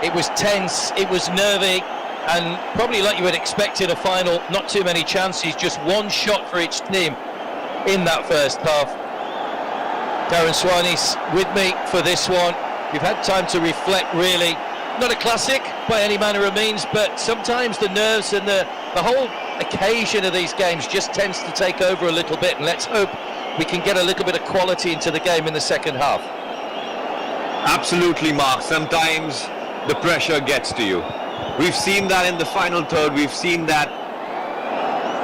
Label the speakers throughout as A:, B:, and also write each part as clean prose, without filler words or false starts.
A: It was tense, it was nervy, and probably like you would expect in a final, not too many chances, just one shot for each team in that first half. Darren Swanee's with me for this one. You've had time to reflect, really. Not a classic by any manner of means, but sometimes the nerves and the whole occasion of these games just tends to take over a little bit, and let's hope we can get a little bit of quality into the game in the second half.
B: Absolutely, Mark. Sometimes the pressure gets to you. We've seen that in the final third. We've seen that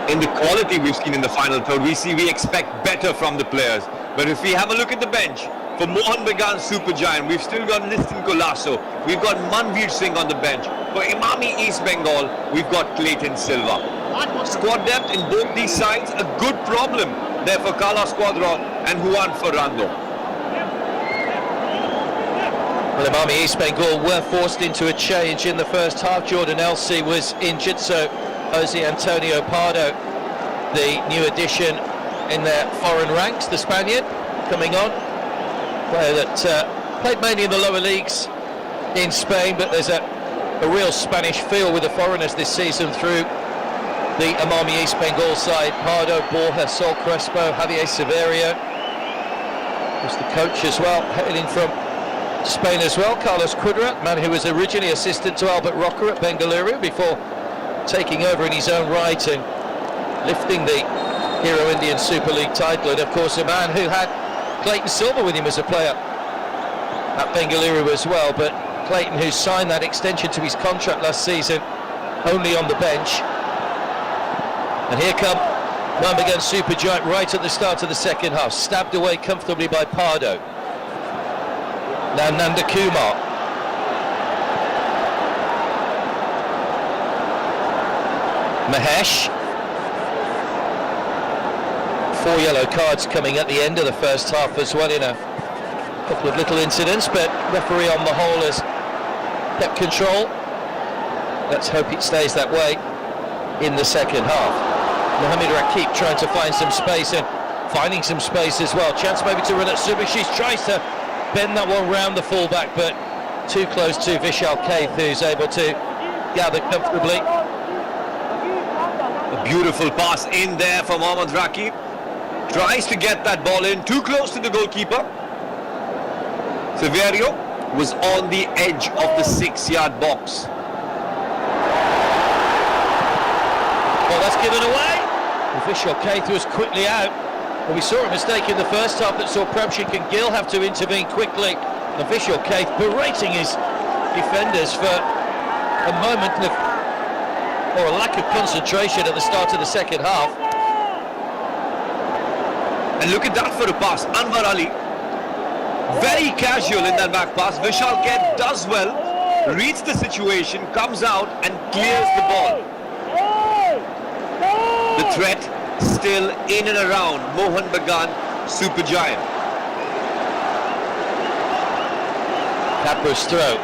B: in the quality we've seen in the final third. We expect better from the players. But if we have a look at the bench, for Mohun Bagan Supergiant, we've still got Nistin Colasso. We've got Manveer Singh on the bench. For Imami East Bengal, we've got Clayton Silva. Squad depth in both these sides, a good problem there for Carlos Cuadra and Juan Ferrando.
A: Well, Imami East Bengal were forced into a change in the first half. Jordan Elsey was injured, so Jose Antonio Pardo, the new addition in their foreign ranks, the Spaniard, coming on. Player that played mainly in the lower leagues in Spain, but there's a real Spanish feel with the foreigners this season through the Imami East Bengal side. Pardo, Borja, Sol Crespo, Javier Severio was the coach as well, hailing from Spain as well. Carlos Cuadra, man who was originally assistant to Albert Rocker at Bengaluru before taking over in his own right and lifting the Hero Indian Super League title, and of course a man who had Clayton Silva with him as a player at Bengaluru as well, but Clayton, who signed that extension to his contract last season, only on the bench. And here come Mohun Bagan Supergiant right at the start of the second half, stabbed away comfortably by Pardo. Now Nanda Kumar. Mahesh. 4 yellow cards coming at the end of the first half as well, in a couple of little incidents, but referee on the whole has kept control. Let's hope it stays that way in the second half. Mohamed Rakib trying to find some space and finding some space as well. Chance maybe to run at Subashish, tries to bend that one round the fullback, but too close to Vishal Kaith, who's able to gather comfortably.
B: A beautiful pass in there for Mohamed Rakib. Tries to get that ball in, too close to the goalkeeper. Severio was on the edge of the 6-yard box.
A: Well, that's given away. Vishal Kaith was quickly out. Well, we saw a mistake in the first half that saw Prabshik and Gill have to intervene quickly. And Vishal Kaith berating his defenders for a moment of, or a lack of concentration at the start of the second half.
B: And look at that for a pass. Anwar Ali, very casual in that back pass. Vishal Kaith does well, reads the situation, comes out and clears the ball. The threat still in and around Mohun Bagan Supergiant.
A: Capra's throw.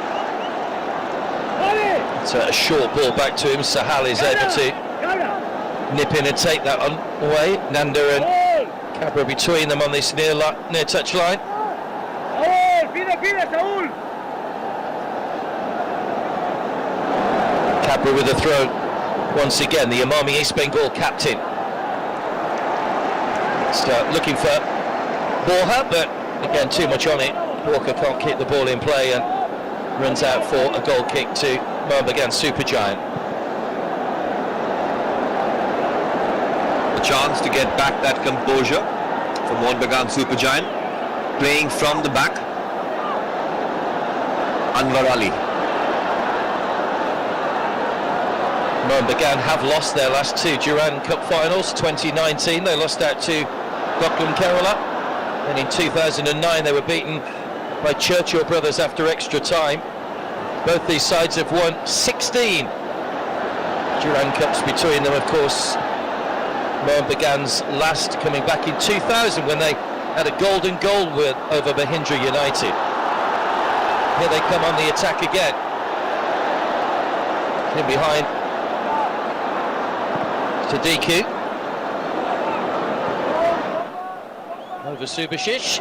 A: It's a short ball back to him. Sahal is able to nip in and take that on away. Nanda and Capra between them on this near touch line. Capra with the throw once again, the Imami East Bengal captain. Looking for Borja, but again too much on it. Walker can't keep the ball in play and runs out for a goal kick to Mohun Bagan Supergiant.
B: A chance to get back that composure for Mohun Bagan Supergiant, playing from the back. Anwar Ali.
A: Mohun Bagan have lost their last two Durand Cup finals. 2019 they lost out to Gokulam Kerala, and in 2009 they were beaten by Churchill Brothers after extra time. Both these sides have won 16 Durand Cups between them. Of course, Mohun Bagan's last coming back in 2000 when they had a golden goal over Mahindra United. Here they come on the attack again. In behind Sadiku. Over Subashish.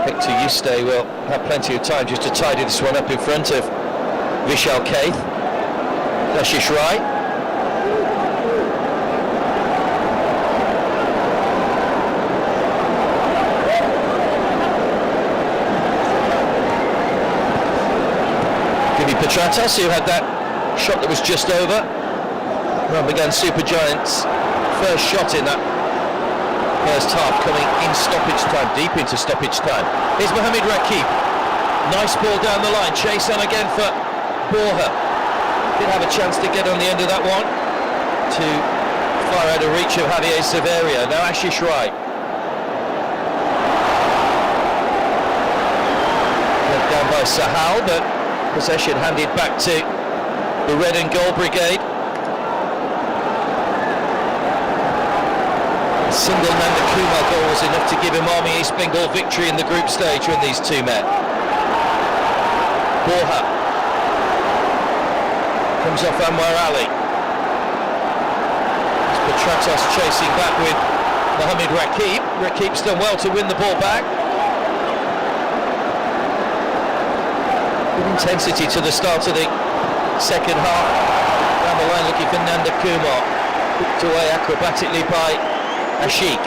A: Victor Yuste will have plenty of time just to tidy this one up in front of Vishal Kaith. Ashish Rai. Gimi Petratas, who had that shot that was just over. Mohun Bagan Supergiants' first shot in that first half, coming in stoppage time, deep into stoppage time. Here's Mohamed Rakib. Nice ball down the line. Chase on again for Borja. Did have a chance to get on the end of that one to far out of reach of Javier Severia. Now Ashish Rai. Led down by Sahal, but possession handed back to the red and gold brigade. A single Nanda Kumar goal was enough to give him Army East Bengal victory in the group stage when these two met. Borja comes off Anwar Ali. Petratos chasing back with Mohamed Rakib. Rakib's done well to win the ball back. Good intensity to the start of the second half. Down the line looking for Nanda Kumar. Hooked away acrobatically by Ashik.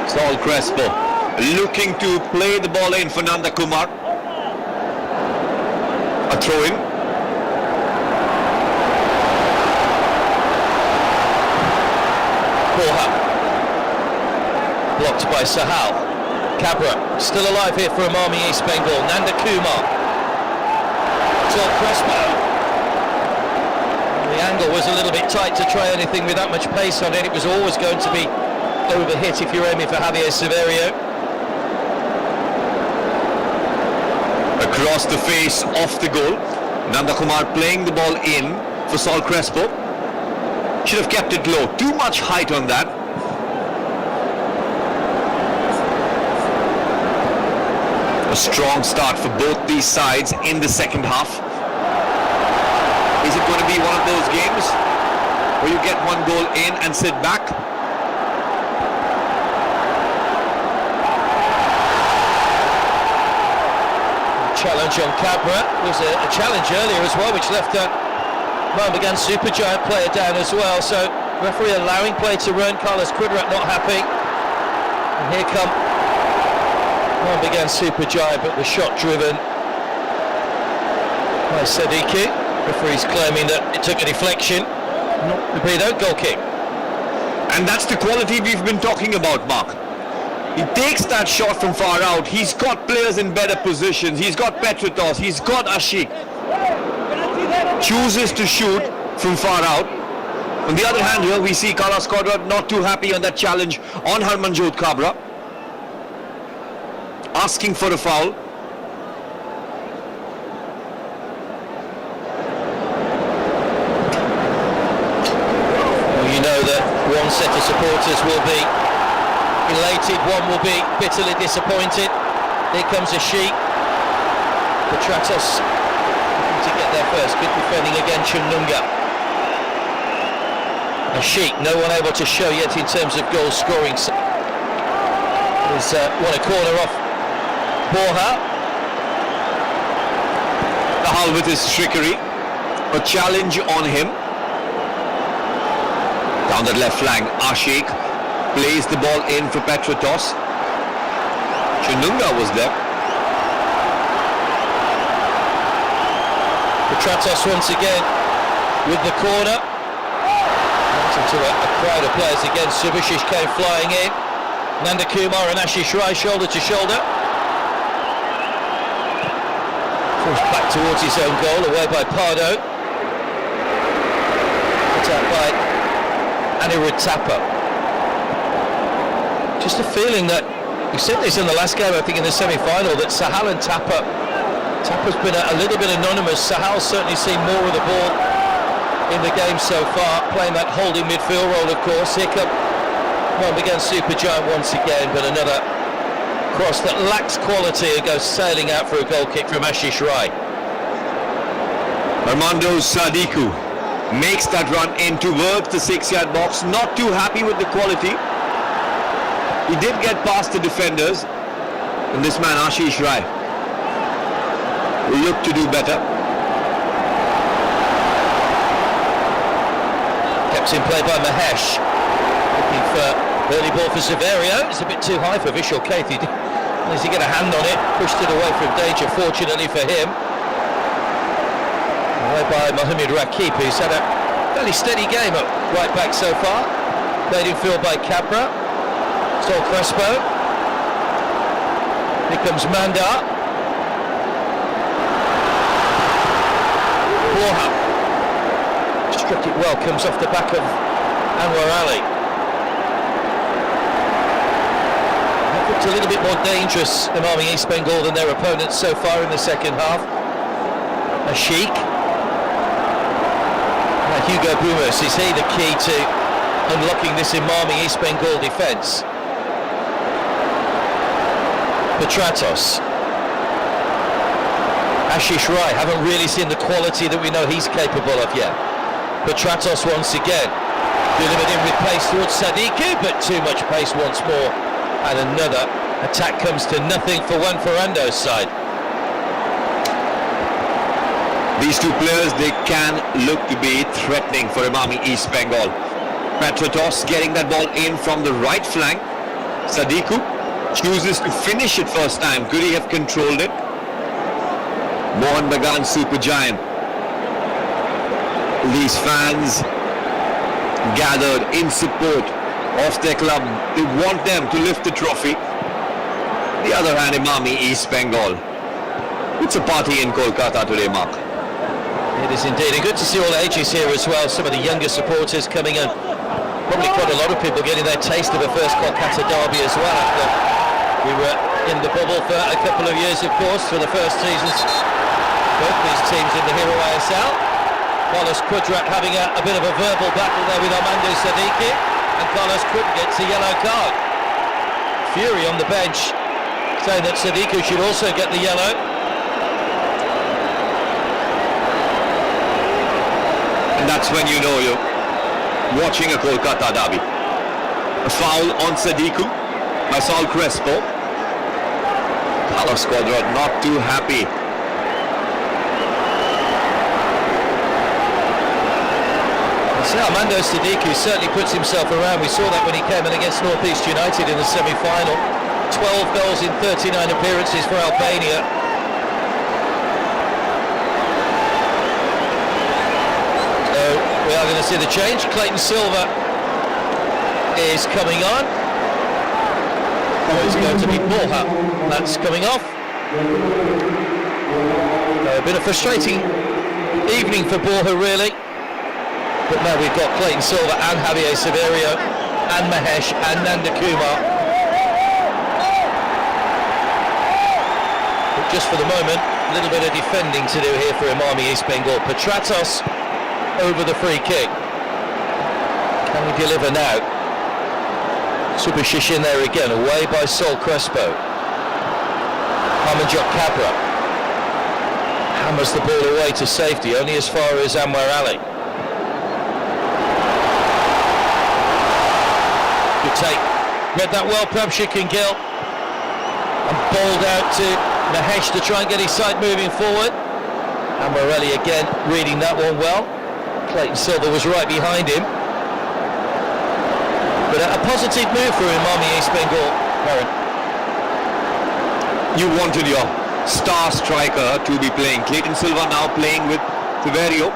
B: Saul Crespo looking to play the ball in for Nanda Kumar. A throw in.
A: Borja. Blocked by Sahal. Cabra still alive here for Army East Bengal. Nanda Kumar. Saul Crespo. The angle was a little bit tight to try anything with that much pace on it. It was always going to be overhit if you're aiming for Javier Severio.
B: Across the face of the goal. Nanda Kumar playing the ball in for Saul Crespo. Should have kept it low. Too much height on that. A strong start for both these sides in the second half. Is it going to be one of those games where you get one goal in and sit back?
A: Challenge on Cabra was a challenge earlier as well, which left Mohun Bagan Supergiant player down as well. So referee allowing play to run. Carlos Quidrat not happy. And here come Mohun Bagan Supergiant, but the shot driven by Sadiku. Referee's claiming that it took a deflection, not to be that goal kick.
B: And that's the quality we've been talking about, Mark. He takes that shot from far out. He's got players in better positions. He's got Petratos. He's got Ashik. Chooses to shoot from far out. On the other hand, here we see Carlos Quidrat not too happy on that challenge on Harmanjot Kabra, asking for a foul.
A: You know that one set of supporters will be elated, one will be bitterly disappointed. Here comes Ashik. Petratos looking to get there first. Good defending again, Chununga. Ashik, no one able to show yet in terms of goal scoring. He's won a corner off Borja.
B: Sahal with his trickery. A challenge on him. Down the left flank, Ashik plays the ball in for Petratos. Chununga was there.
A: Petratos once again with the corner. Into a crowd of players again. Subhashish came flying in. Nanda Kumar and Ashish Rai shoulder to shoulder. Forced back towards his own goal, away by Pardo. Put out by Anirudh Thapa. Just a feeling that, we said this in the last game, I think in the semi-final, that Sahal and Tapa's been a little bit anonymous. Sahal's certainly seen more of the ball in the game so far, playing that holding midfield role, of course. Here come Mohun Bagan Supergiant once again, but another cross that lacks quality and goes sailing out for a goal kick from Ashish Rai.
B: Armando Sadiku makes that run in towards the 6-yard box. Not too happy with the quality. He did get past the defenders, And this man, Ashish Rai, will look to do better.
A: Kept in play by Mahesh. Looking for early ball for Severio. It's a bit too high for Vishal Keith. Does he get a hand on it? Pushed it away from danger, fortunately for him. Away by Mohamed Rakib, who's had a fairly steady game at right back so far. Played in field by Cabra. Sol Crespo. Here comes Mandar. Borja. Struck it well, comes off the back of Anwar Ali. Looked a little bit more dangerous, Imami East Bengal, than their opponents so far in the second half. Ashik. Now Hugo Bumus, is he the key to unlocking this Imami East Bengal defence? Petratos. Ashish Rai, haven't really seen the quality that we know he's capable of yet. Petratos once again, delivered in with pace towards Sadiku, but too much pace once more, and another attack comes to nothing for Juan Ferrando's side.
B: These two players, they can look to be threatening for Imami East Bengal. Petratos getting that ball in from the right flank. Sadiku chooses to finish it first time. Could he have controlled it? Mohun Bagan Supergiant. These fans gathered in support of their club. They want them to lift the trophy. The other hand, Imami East Bengal. It's a party in Kolkata today, Mark.
A: It is indeed, and good to see all ages here as well. Some of the younger supporters coming in. Probably quite a lot of people getting their taste of a first Kolkata derby as well. After we were in the bubble for a couple of years, of course, for the first seasons. Both these teams in the Hero ISL. Carlos Quadrat having a bit of a verbal battle there with Armando Sadiqi, and Carlos Quadrat gets a yellow card. Fury on the bench saying that Sadiqi should also get the yellow.
B: And that's when you know you're watching a Kolkata derby. A foul on Sadiku by Sol Crespo. Carlos Quadrat not too happy.
A: So Armando Sadiku certainly puts himself around. We saw that when he came in against North East United in the semi-final. 12 goals in 39 appearances for Albania. So we are going to see the change. Clayton Silva is coming on. It's going to be Borja that's coming off. A bit of frustrating evening for Borja, really. But now we've got Clayton Silva and Javier Severio and Mahesh and Nanda Kumar. But just for the moment, a little bit of defending to do here for Imami East Bengal. Petratos over the free kick. Can he deliver now? Subashish in there again, away by Sol Crespo. Harmanjot Cabra hammers the ball away to safety, only as far as Anwar Ali. Good take. Read that well, Prabshik and Gill. And bowled out to Mahesh to try and get his side moving forward. Anwar Ali again reading that one well. Clayton Silva was right behind him. But a positive move for Imami East Bengal. Aaron.
B: You wanted your star striker to be playing. Clayton Silva now playing with Severio.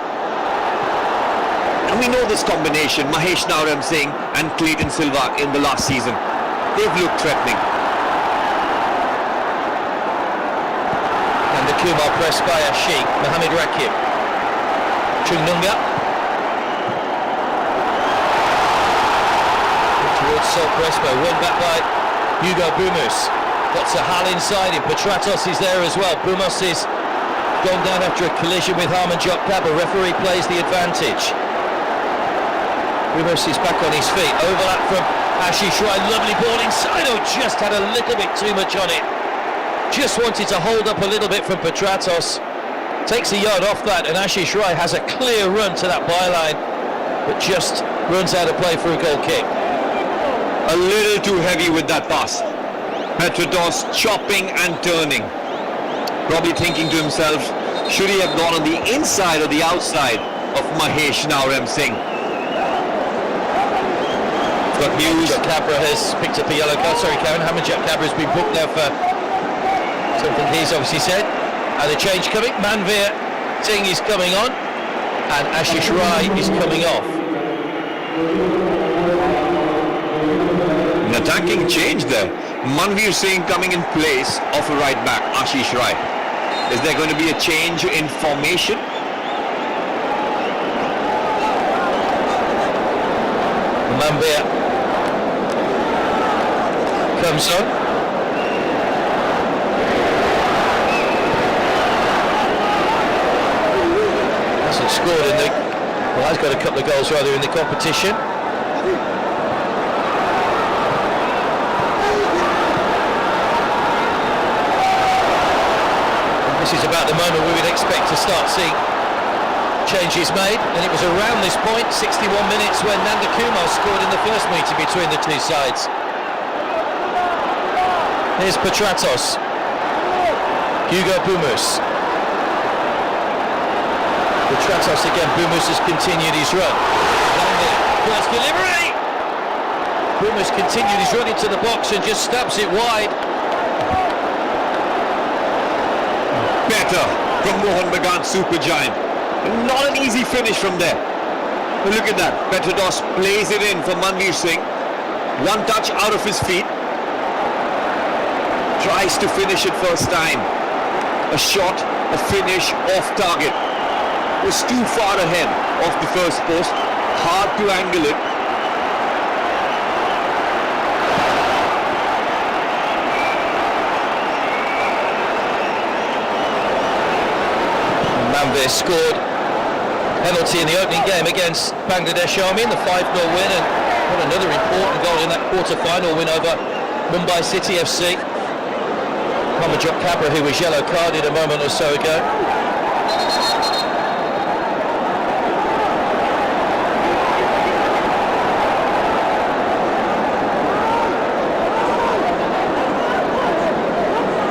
B: And we know this combination, Mahesh Nauram Singh and Clayton Silva in the last season. They've looked threatening.
A: And the Kumar pressed by Ashik. Mohamed Rakib. Chungnunga. Towards Sol Crespo, won back by Hugo Bumus. Got Sahal inside him. Petratos is there as well. Bumus is gone down after a collision with Harmanjot Cabra. Referee plays the advantage. Bumus is back on his feet. Overlap from Ashish Rai. Lovely ball inside. Oh, just had a little bit too much on it. Just wanted to hold up a little bit from Petratos. Takes a yard off that, and Ashish Rai has a clear run to that byline, but just runs out of play for a goal kick.
B: A little too heavy with that pass. Petratos chopping and turning. Probably thinking to himself, should he have gone on the inside or the outside of Mahesh Naurem Singh? Got news.
A: Cabra has picked up a yellow card. Sorry, Karen. Hamajat Cabra has been booked now for something he's obviously said. And a change coming. Manveer Singh is coming on, and Ashish Rai is coming off.
B: An attacking change there. Manveer Singh coming in place of a right back, Ashish Rai. Is there going to be a change in formation?
A: Manveer comes on. Hasn't scored in the... Well, has got a couple of goals rather in the competition. This is about the moment we would expect to start seeing changes made, and it was around this point, 61 minutes, when Nanda Kumar scored in the first meeting between the two sides. Here's Petratos. Hugo Bumus. Petratos again. Bumus has continued his run. First delivery. Bumus continued his run into the box and just stabs it wide.
B: Better from Mohun Bagan Supergiant. Not an easy finish from there. But look at that. Petratos plays it in for Manveer Singh. One touch out of his feet. Tries to finish it first time. A shot, a finish, off target. Was too far ahead of the first post. Hard to angle it.
A: Manveer scored penalty in the opening game against Bangladesh Army in the 5-0 win, and what another important goal in that quarter-final win over Mumbai City FC. Hamajat Cabra, who was yellow carded a moment or so ago.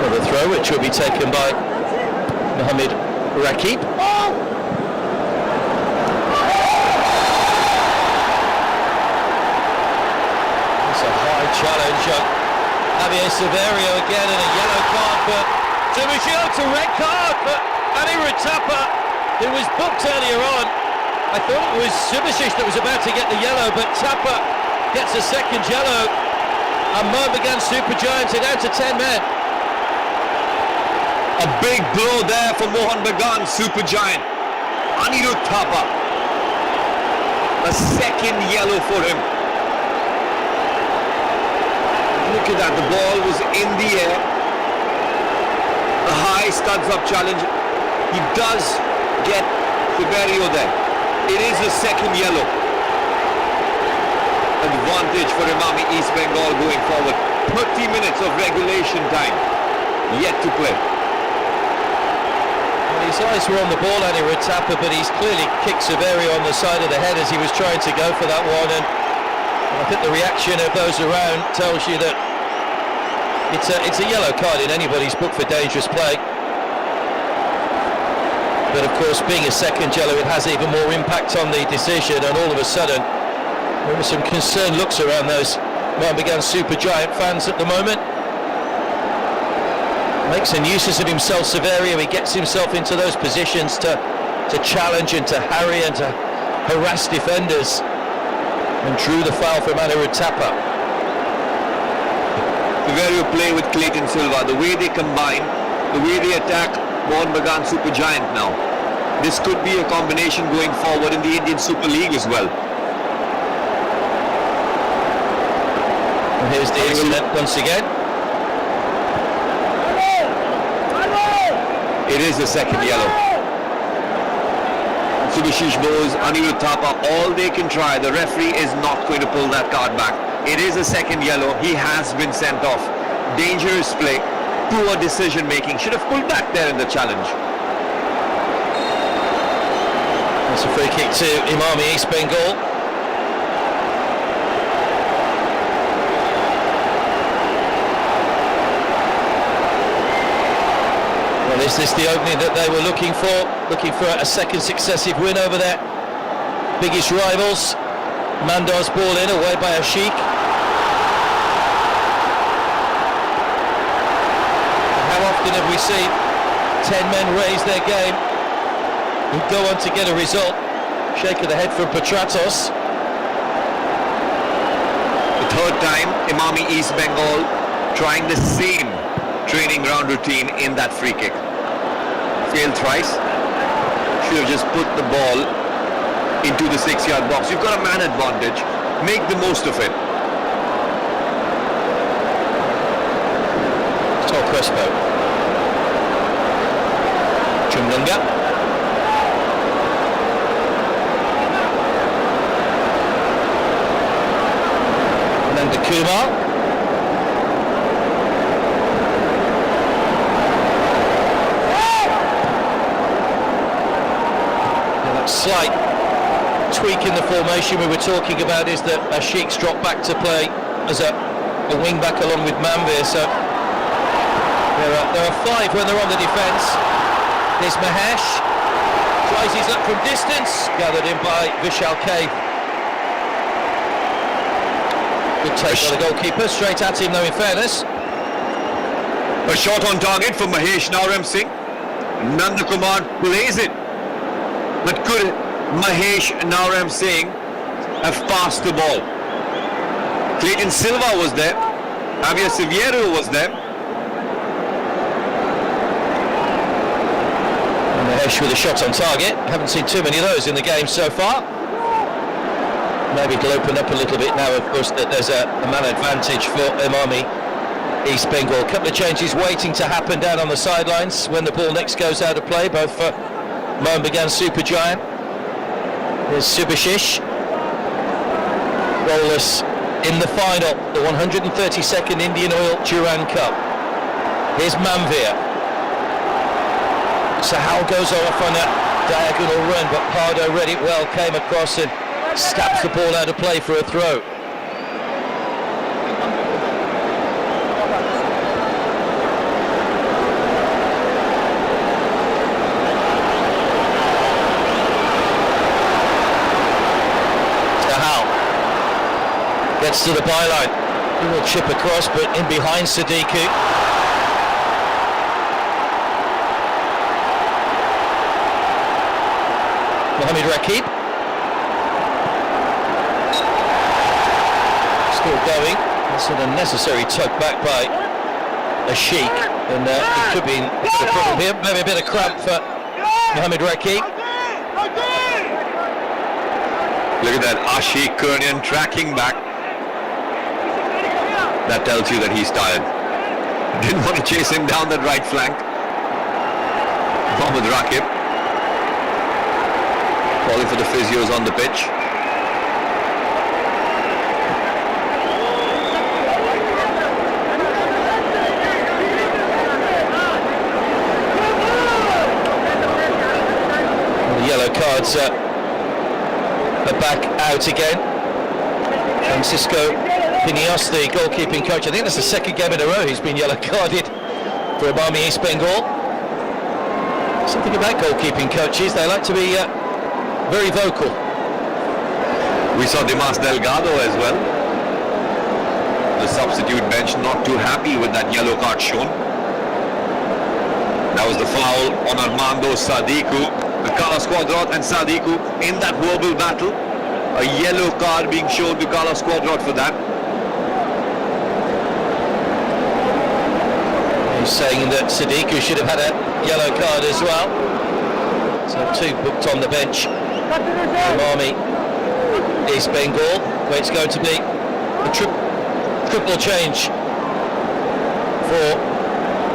A: Another throw which will be taken by Mohammed Rakib. It's a high challenge. Javier Severio again, and a yellow card for Tumashio. It's a red card for Anirudh Thapa, who was booked earlier on. I thought it was Subhashish that was about to get the yellow, but Thapa gets a second yellow, and Mohun Bagan Supergiants are down to 10 men.
B: A big blow there for Mohun Bagan Supergiant. Anirudh Thapa. A second yellow for him. Look at that, the ball was in the air. A high studs up challenge. He does get Severio there. It is a second yellow. Advantage for Imami East Bengal going forward. 30 minutes of regulation time yet to play.
A: His eyes were on the ball, Anirudh Thapa, but he's clearly kicked Severio on the side of the head as he was trying to go for that one, and I think the reaction of those around tells you that it's a yellow card in anybody's book for dangerous play. But of course, being a second yellow, it has even more impact on the decision, and all of a sudden there were some concerned looks around those Mohun Bagan Supergiant fans at the moment. Makes a nuisance of himself, Severio. He gets himself into those positions to challenge and to harry and to harass defenders, and drew the foul from Anirudh Thapa.
B: Severio play with Clayton Silva, the way they combine, the way they attack Mohun Bagan Supergiant now. This could be a combination going forward in the Indian Super League as well.
A: And here's the incident once again.
B: It is a second yellow. Subhashish Bose, Anirudh Thapa, all they can try. The referee is not going to pull that card back. It is a second yellow. He has been sent off. Dangerous play. Poor decision making. Should have pulled back there in the challenge.
A: It's a free kick to Imami East Bengal. Is this the opening that they were looking for? Looking for a second successive win over their biggest rivals. Mandar's ball in, away by Ashik. How often have we seen 10 men raise their game and go on to get a result? Shake of the head from Petratos.
B: The third time, Imami East Bengal trying the same training ground routine in that free kick. Failed thrice. Should have just put the ball into the 6-yard box. You've got a man advantage. Make the most of it.
A: Tol Crespo. Chumnunga. Nanda Kumar. Slight tweak in the formation we were talking about is that Ashik's dropped back to play as a wing back along with Manvir, so there are 5 when they're on the defence. There's Mahesh, tries his luck from distance, gathered in by Vishal Cave. Good take by the goalkeeper, straight at him though in fairness.
B: A shot on target for Mahesh Naram Singh. Nandakumar plays it. But could Mahesh Naram Singh have passed the ball? Clayton Silva was there. Javier Siviero was there.
A: And Mahesh with a shot on target. Haven't seen too many of those in the game so far. Maybe it'll open up a little bit now, of course, that there's a man advantage for Imami East Bengal. A couple of changes waiting to happen down on the sidelines when the ball next goes out of play, both for Mohun Bagan Supergiant. There's Subhashish. Goalless in the final, the 132nd Indian Oil Durand Cup. Here's Manvir. Sahal goes off on a diagonal run, but Pardo read it well, came across and stabs the ball out of play for a throw. Gets to the byline. He will chip across, but in behind Sadiku. Mohamed Rakib. Still going. That's an unnecessary tug back by Ashik. And it could be a problem here. Maybe a bit of cramp for Mohamed Rakib.
B: Look at that, Ashik Kurnian tracking back. That tells you that he's tired. Didn't want to chase him down that right flank. Mohamed Rakib calling for the physios on the pitch.
A: The yellow cards are back out again. Francisco Pinios, the goalkeeping coach, I think that's the second game in a row he's been yellow carded for Imami East Bengal. Something about goalkeeping coaches, they like to be very vocal.
B: We saw Dimas Delgado as well. The substitute bench not too happy with that yellow card shown. That was the foul on Armando Sadiku. The Carlos Quadrat and Sadiku in that verbal battle. A yellow card being shown to Carlos Quadrat for that.
A: He's saying that Sadiku should have had a yellow card as well. So 2 booked on the bench. Imami East Bengal, where it's going to be a triple change for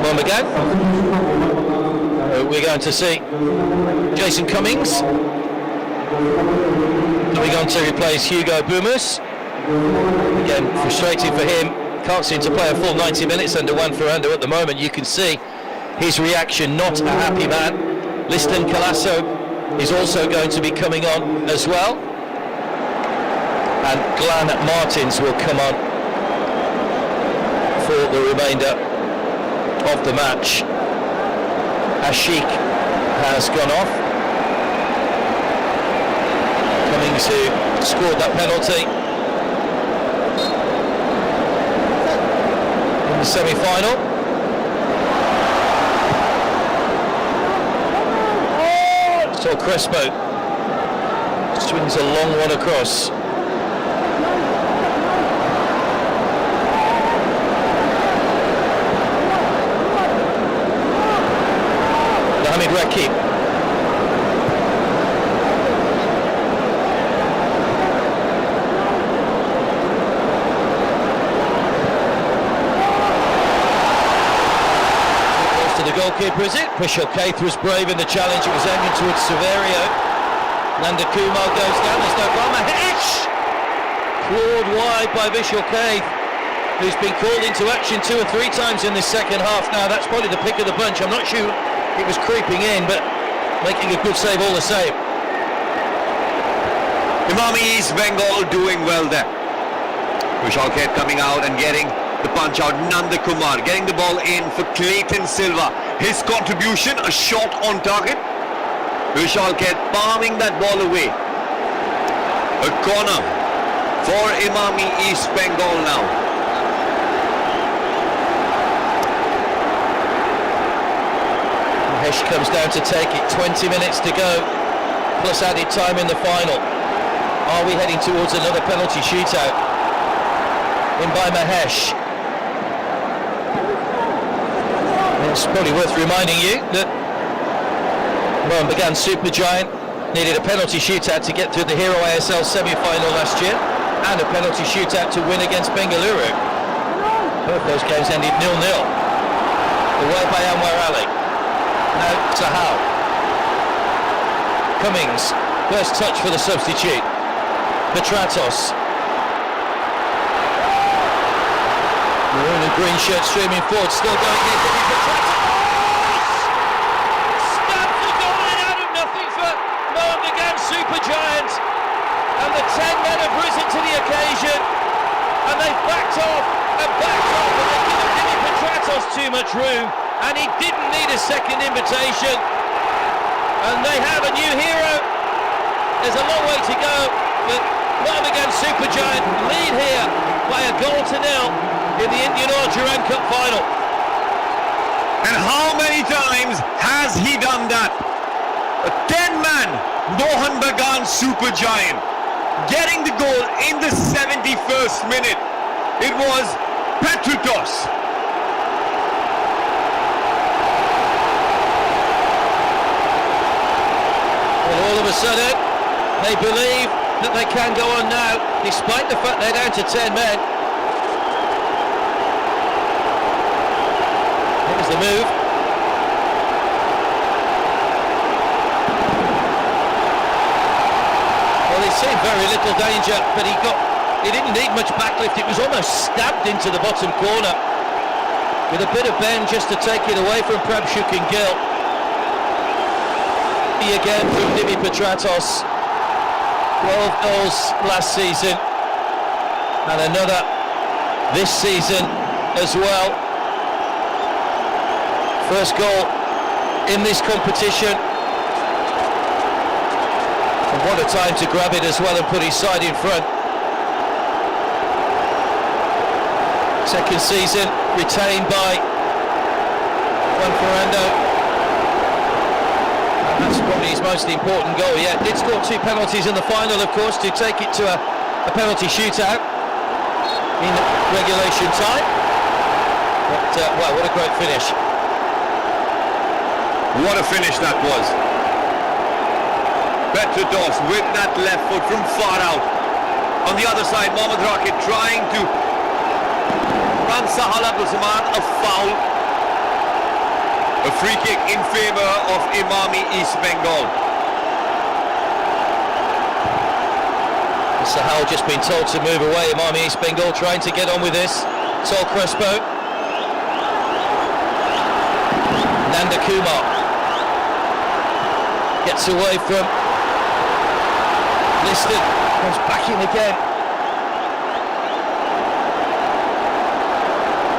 A: Mohun Bagan. We're going to see Jason Cummings coming on to replace Hugo Bumus. Again, frustrating for him. Can't seem to play a full 90 minutes under Juan Ferrando at the moment. You can see his reaction, not a happy man. Liston Colasso is also going to be coming on as well. And Glenn Martins will come on for the remainder of the match. Ashik has gone off. Cummings, who scored that penalty in the semi-final. So Crespo swings a long one across. Mohamed Rakib. Goes to the goalkeeper, is it? Vishal Kaith was brave in the challenge. It was aiming towards Severio. Nanda Kumar goes down. There's no goal. Mahesh! Clawed wide by Vishal Kaith, who's been called into action 2 or 3 times in this second half. Now, that's probably the pick of the bunch. I'm not sure it was creeping in, but making a good save all the same.
B: Imami East Bengal doing well there. Vishal Kaith coming out and getting the punch out. Nanda Kumar getting the ball in for Clayton Silva. His contribution, a shot on target. Vishal Kaith palming that ball away. A corner for Imami East Bengal now.
A: Mahesh comes down to take it. 20 minutes to go, plus added time in the final. Are we heading towards another penalty shootout? In by Mahesh. It's probably worth reminding you that Mohun Bagan Supergiant needed a penalty shootout to get through the Hero ISL semi-final last year, and a penalty shootout to win against Bengaluru. Both those games ended 0-0. Away by Anwar Ali. Now Sahal. Cummings, first touch for the substitute. Petratos. Maroon and green shirt streaming forward, still going in. Petratos! Stabbed for goal out of nothing for Mohun Bagan Supergiant. And the 10 men have risen to the occasion. And they've backed off and backed off, and they've given Jimmy Petratos too much room. And he didn't need a second invitation, and they have a new hero. There's a long way to go, but Mohun Bagan Supergiant lead here by a 0-0 in the Indian Oil Durand Cup final.
B: And how many times has he done that? A 10-man Mohun Bagan Supergiant getting the goal in the 71st minute. It was Petratos.
A: All of a sudden, they believe that they can go on now, despite the fact they're down to 10 men. Here's the move. Well, he seemed very little danger, but he didn't need much backlift. It was almost stabbed into the bottom corner, with a bit of bend just to take it away from Prabshuk and Gill. Again from Dimi Petratos, 12 goals last season, and another this season as well. First goal in this competition, and what a time to grab it as well and put his side in front. Second season retained by Juan Ferrando. That's probably his most important goal yet. Did score 2 penalties in the final, of course, to take it to a penalty shootout in regulation time. But, wow, what a great finish.
B: What a finish that was. Petratos with that left foot from far out. On the other side, Mohamed Rakib trying to run Sahal Abdul Samad, a foul. A free kick in favour of Imami East Bengal.
A: Sahal just been told to move away. Imami East Bengal trying to get on with this. Sol Crespo. Nanda Kumar gets away from Liston. Comes back in again.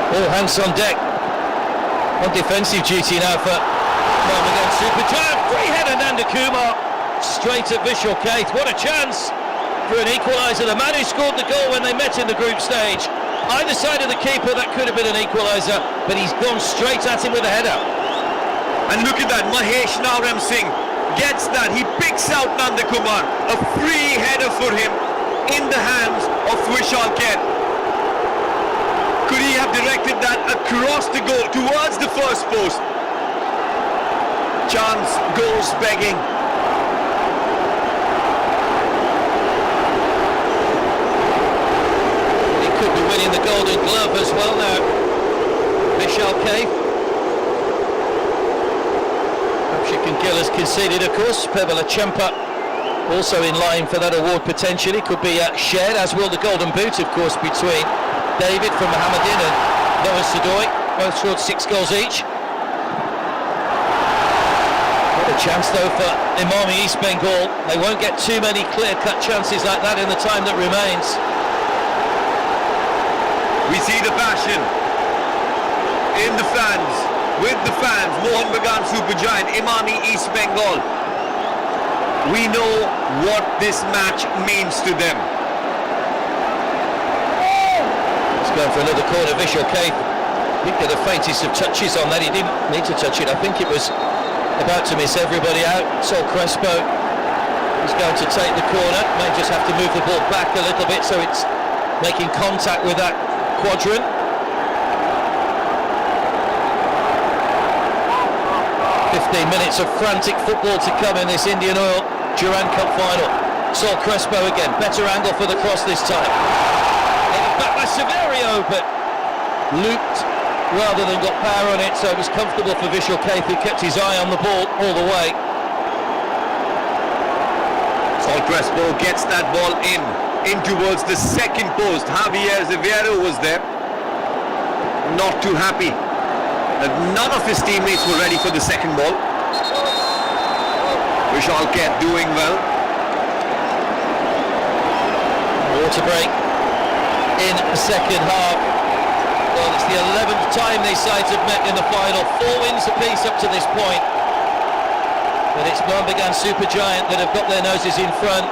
A: All hands on deck. On defensive duty now for Mohun Bagan Super Giant, free header Nanda Kumar, straight at Vishal Kaith. What a chance for an equaliser. The man who scored the goal when they met in the group stage. Either side of the keeper, that could have been an equaliser, but he's gone straight at him with a header.
B: And look at that, Mahesh Naram Singh gets that. He picks out Nanda Kumar. A free header for him in the hands of Vishal Kaith. Could he have directed that across the goal towards the first post? Chance goes begging.
A: He could be winning the Golden Glove as well now, Vishal Kaith. Gill has conceded, of course. Pebble Chempa also in line for that award potentially. Could be shared, as will the Golden Boot, of course, between David from Mohammedan and Noah Sadoy. Both scored 6 goals each. What a chance though for Imami East Bengal. They won't get too many clear-cut chances like that in the time that remains.
B: We see the passion in the fans. With the fans, Mohun Bagan Super Giant, Imami East Bengal. We know what this match means to them.
A: He's going for another corner, Vishal Kaith. He did the faintest of touches on that. He didn't need to touch it. I think it was about to miss everybody out. Sol Crespo is going to take the corner. May just have to move the ball back a little bit so it's making contact with that quadrant. 15 minutes of frantic football to come in this Indian Oil Durand Cup final. Sol Crespo again, better angle for the cross this time. Headed back by Severio, but looped rather than got power on it, so it was comfortable for Vishal Kaith, who kept his eye on the ball all the way.
B: Sol Crespo gets that ball in towards the second post. Javier Severio was there. Not too happy. None of his teammates were ready for the second ball. Vishal Kaith doing well.
A: Water break in the second half. Well, it's the 11th time these sides have met in the final. 4 wins apiece up to this point. But it's Mohun Bagan Super Giant that have got their noses in front.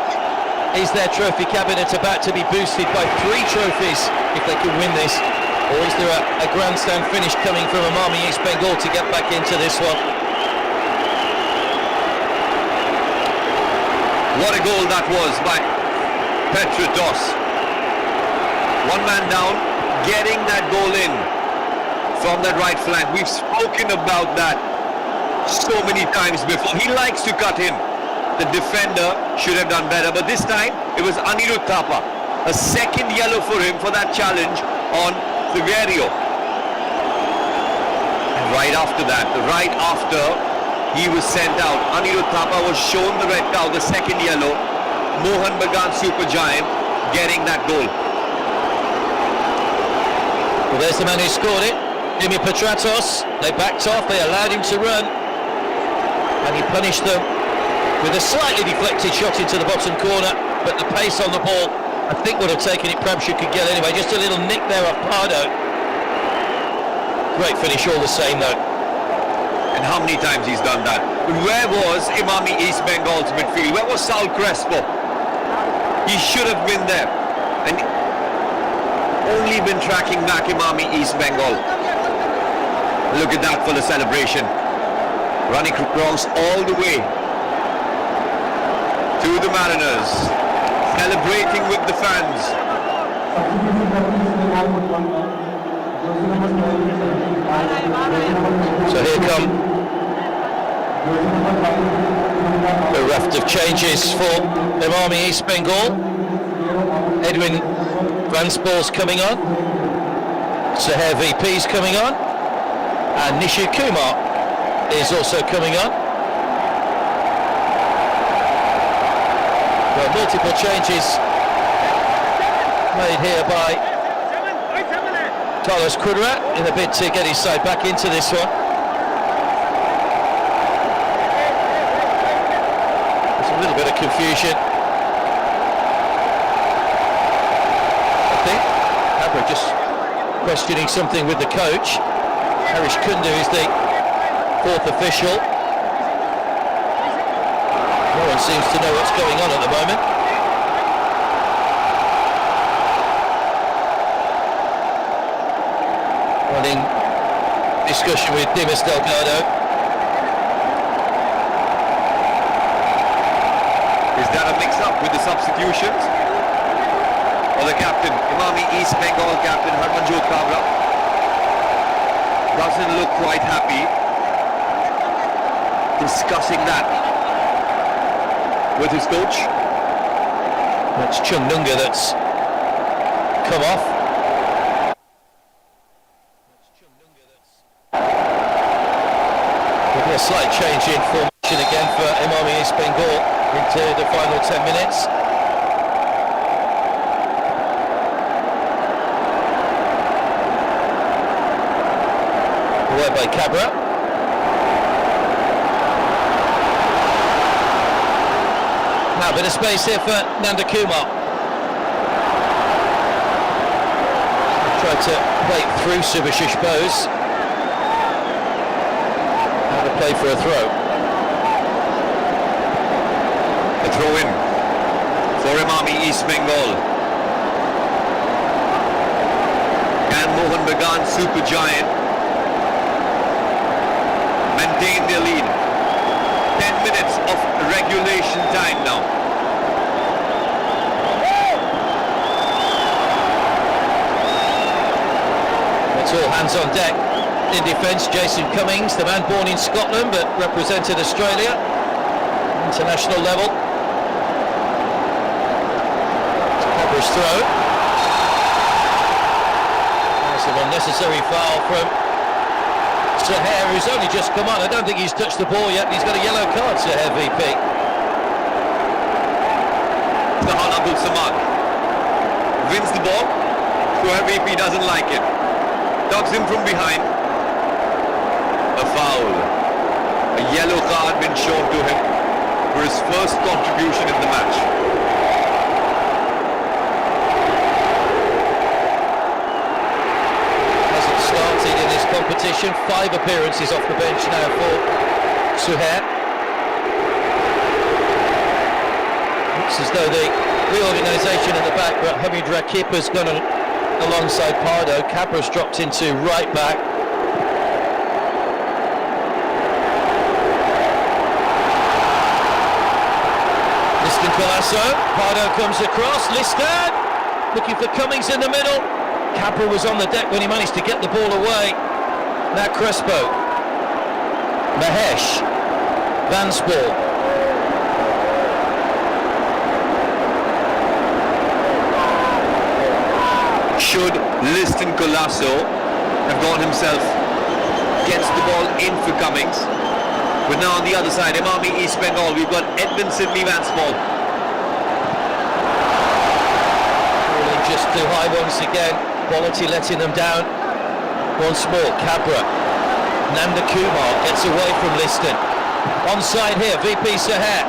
A: Is their trophy cabinet about to be boosted by 3 trophies if they can win this? Or is there a grandstand finish coming from Imami East Bengal to get back into this one?
B: What a goal that was by Petratos. One man down, getting that goal in from that right flank. We've spoken about that so many times before. He likes to cut in. The defender should have done better, but this time it was Anirudh Thapa. A second yellow for him for that challenge on Severio. And right after that, right after he was sent out, Anirudh Thapa was shown the red card, the second yellow. Mohun Bagan Super Giant getting that goal.
A: Well, there's the man who scored it, Jimmy Petratos. They backed off, they allowed him to run, and he punished them with a slightly deflected shot into the bottom corner, but the pace on the ball, I think, would have taken it Prabshuk could get anyway. Just a little nick there off Pardo. Great finish all the same though.
B: And how many times he's done that. But where was Imami East Bengal's midfield? Where was Sol Crespo? He should have been there. And only been tracking back Imami East Bengal. Look at that for the celebration. Running across all the way to the Mariners. Celebrating with the fans.
A: So here come a raft of changes for Imami East Bengal. Edwin Vanspal's coming on. Saher VP's coming on. And Nishu Kumar is also coming on. Well, multiple changes made here by Carlos Kudrat in a bid to get his side back into this one. There's a little bit of confusion. I think Abra just questioning something with the coach. Harish Kundu is the 4th official. Everyone seems to know what's going on at the moment. Well, in discussion with Dimas Delgado.
B: Is that a mix-up with the substitutions? Or the captain, Imami East Bengal captain Harmanjot Kabra, doesn't look quite happy. Discussing that with his coach.
A: That's Chungnunga that's come off. There'll be a slight change in formation again for Imami East Bengal into the final 10 minutes. Away by Cabra. Now a bit of space here for Nanda Kumar. Tried to play through Subhashish Bose. Now to play for a throw.
B: A throw in for Imami East Bengal. And Mohun Bagan Super Giant maintain their lead. 10 minutes of regulation time now.
A: It's all hands on deck in defence. Jason Cummings, the man born in Scotland but represented Australia international level. Cabra's throw. That's an unnecessary foul from Saher, who's only just come on. I don't think he's touched the ball yet. He's got a yellow card, Saher VP.
B: Sahan Abdul Samad wins the ball. Saher VP doesn't like it. Tugs him from behind. A foul. A yellow card been shown to him for his first contribution in the match.
A: Started in this competition, 5 appearances off the bench now for Suhair. Looks as though the reorganisation at the back, but Hamid Rakip has gone alongside Pardo. Cabra's dropped into right back. Liston Colasso, Pardo comes across, Liston looking for Cummings in the middle. Cabra was on the deck when he managed to get the ball away. Now Crespo, Mahesh, Vanspor.
B: Should Liston Colasso have gone himself, gets the ball in for Cummings. But now on the other side, Imami East Bengal, we've got Edmund Sidney Vanspor.
A: Just too high once again. Quality letting them down once more. Cabra, Nanda Kumar gets away from Liston. Onside here, VP Saher.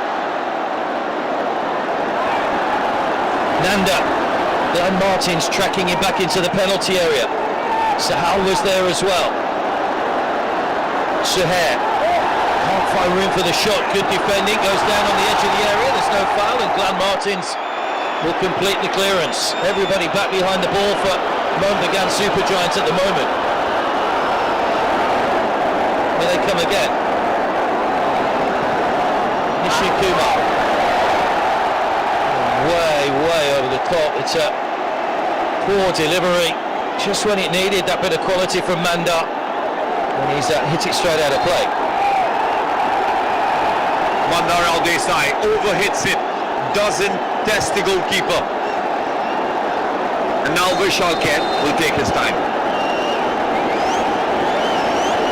A: Nanda, Dan Martins tracking him back into the penalty area. Sahal was there as well. Saher can't find room for the shot. Good defending, goes down on the edge of the area. There's no foul, and Glenn Martins will complete the clearance. Everybody back behind the ball for Mohun Bagan Super Giants at the moment. Here they come again. Nishi Kumar. Way over the top. It's a poor delivery. Just when it needed that bit of quality from Manda. And he's hit it straight out of play.
B: Mandar Al Desai overhits it. Doesn't test the goalkeeper. And now Vishal Ken will take his time.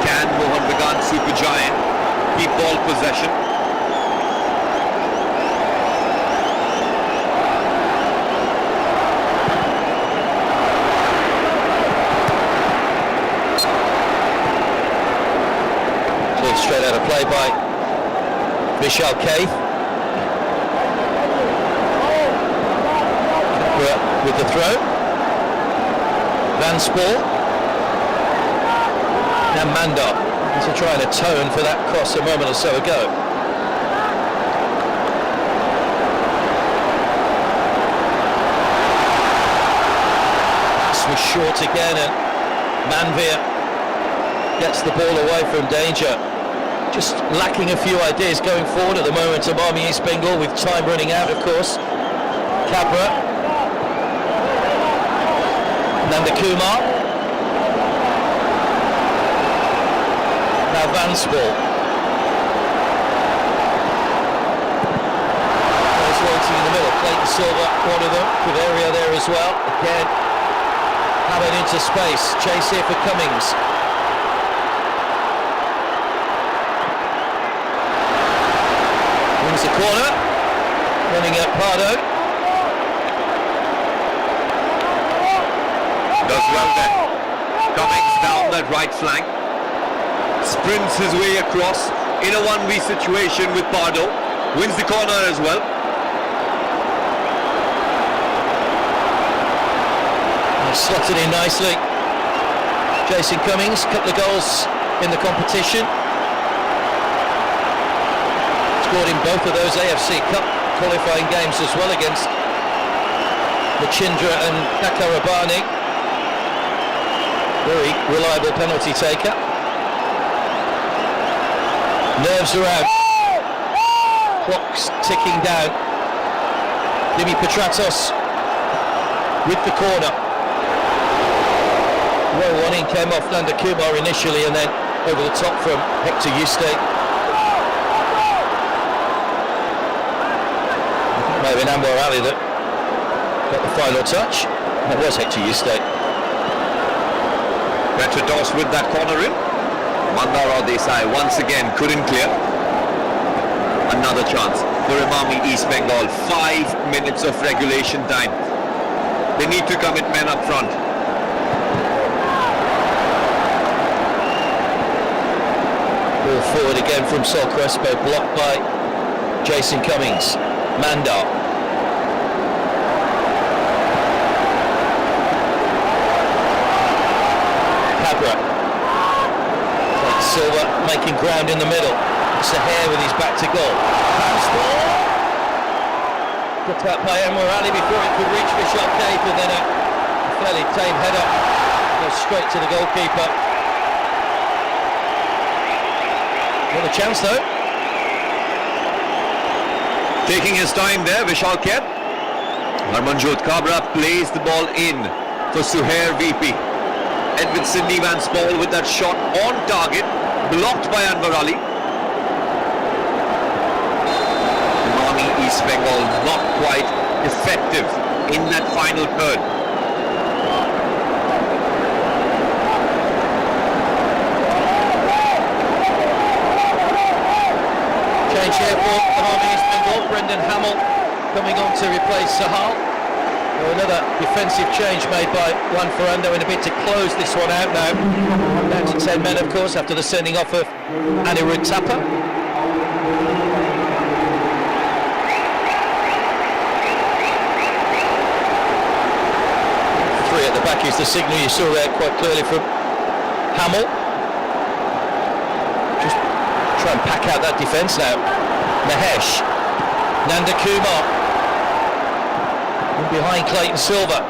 B: Can Mohun Bagan Super Giant keep ball possession?
A: Straight out of play by Vishal Keith. With the throw. Vanspor. And Mandar to try and atone for that cross a moment or so ago. short again, and Manveer gets the ball away from danger. Just lacking a few ideas going forward at the moment of Army East Bengal, with time running out, of course. Kabra, Nanda Kumar, now Van's ball. He's waiting in the middle. Clayton Silva, one of them, good area there as well. Again, hammered into space. Chase here for Cummings. Wins the corner, running at Pardo.
B: Does well there. Cummings down that right flank. Sprints his way across in a 1v situation with Pardo. Wins the corner as well.
A: Slotted in nicely. Jason Cummings, couple of goals in the competition. Scored in both of those AFC Cup qualifying games as well, against Machindra and Nakarabani. Very reliable penalty taker. Nerves around. Clock's ticking down. Dimi Petratos with the corner. Well, one in came off Nanda Kumar initially, and then over the top from Hector Yuste. I think it may have been Anwar Ali that got the final touch. And it was Hector Yuste.
B: Petratos with that corner in. Mandara Desai once again couldn't clear. Another chance for Imami East Bengal. 5 minutes of regulation time. They need to commit men up front.
A: Ball forward again from Sol Crespo, blocked by Jason Cummings. Mandar. Cabra. Silva making ground in the middle. Saher with his back to goal. Pass ball. Got out by Anwar Ali before it could reach Vishal Cape, and then a fairly tame header goes straight to the goalkeeper. Got a chance though.
B: Taking his time there, Vishal Kep. Harmanjot Kabra plays the ball in for Suhair VP. Edwin Sidney Van's ball with that shot on target, blocked by Anwar Ali. Imami East Bengal not quite effective in that final third.
A: Change here for Imami East Bengal. Brendan Hamill coming on to replace Sahal. Another defensive change made by Juan Ferrando in a bid to close this one out now. Down to 10 men, of course, after the sending off of Anirudh Thapa. Three at the back is the signal you saw there quite clearly from Hamill. Just try and pack out that defence now. Mahesh, Nanda Kumar. Behind Clayton Silva,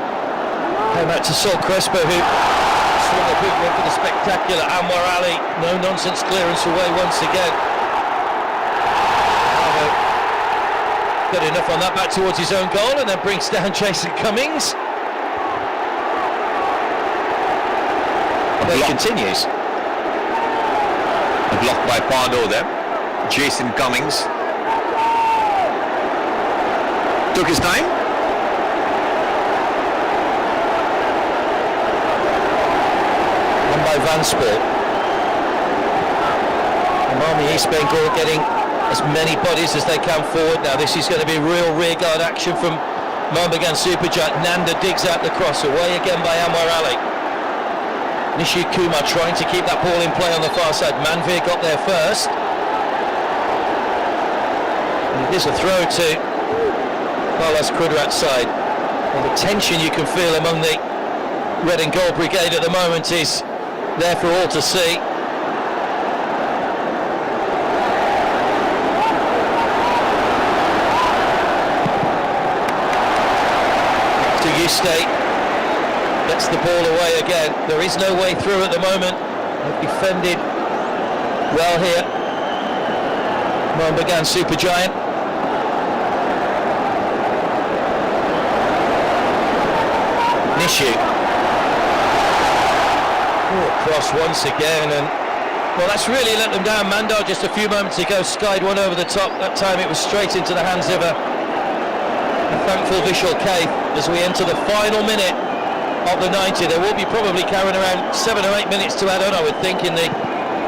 A: came out to Sol Crespo, who swung a big one for the spectacular Anwar Ali. No nonsense clearance away once again. Got enough on that, back towards his own goal, and then brings down Jason Cummings. Then continues.
B: A block by Pardo there. Jason Cummings took his time.
A: By Vansport. Imami East Bengal getting as many bodies as they can forward now. This is going to be real rearguard action from Mohun Bagan Supergiant. Nanda digs out the cross, away again by Anwar Ali. Nishi Kumar trying to keep that ball in play on the far side. Manveer got there first. And here's a throw to Carlos Kudrat's side. And the tension you can feel among the red and gold brigade at the moment is there for all to see. To Yuste, Gets the ball away again. There is no way through at the moment. They've defended well here. Mohun Bagan Supergiant. Nishu. Cross once again, and well, that's really let them down. Mandar just a few moments ago skied one over the top. That time it was straight into the hands of a thankful Vishal Kaith as we enter the final minute of the 90. There will be probably carrying around 7 or 8 minutes to add on, I would think, in the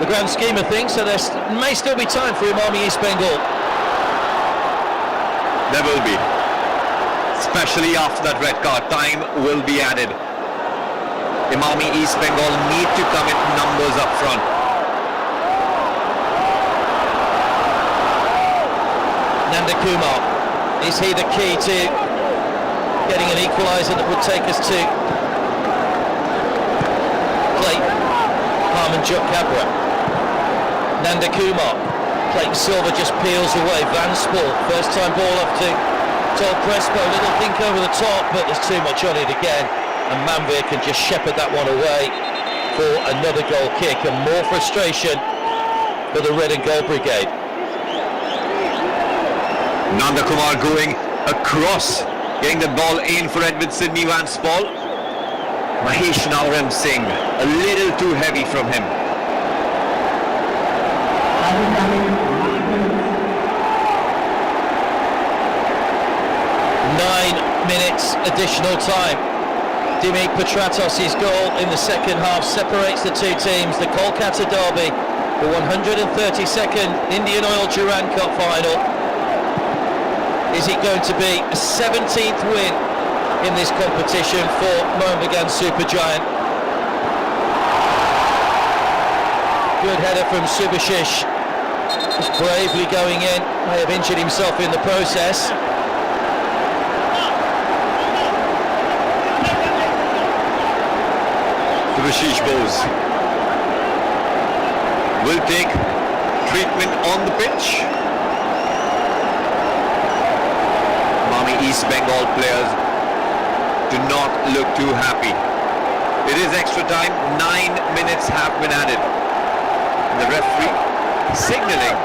A: grand scheme of things, so there may still be time for Imami East Bengal.
B: There will be, especially after that red card. Time will be added. Imami East Bengal need to come in numbers up front.
A: Nanda Kumar, is he the key to getting an equaliser that would take us to Clayton Harmanjot Cabra? Nanda Kumar, Clayton Silver just peels away. Van Spool, first time ball up to Tol Crespo, little think over the top, but there's too much on it again, and Manvir can just shepherd that one away for another goal kick, and more frustration for the red and gold brigade.
B: Nanda Kumar going across, getting the ball in for Edward Sydney Van Spool. Mahesh Naram Singh, a little too heavy from him.
A: 9 minutes additional time. Dimi Petratos' goal in the second half separates the two teams. The Kolkata derby, the 132nd Indian Oil Durand Cup final. Is it going to be a 17th win in this competition for Mohun Bagan Supergiant? Good header from Subhashish, just bravely going in, may have injured himself in the process.
B: Subhashish Bose will take treatment on the pitch. Imami East Bengal players do not look too happy. It is extra time, 9 minutes have been added. The referee signalling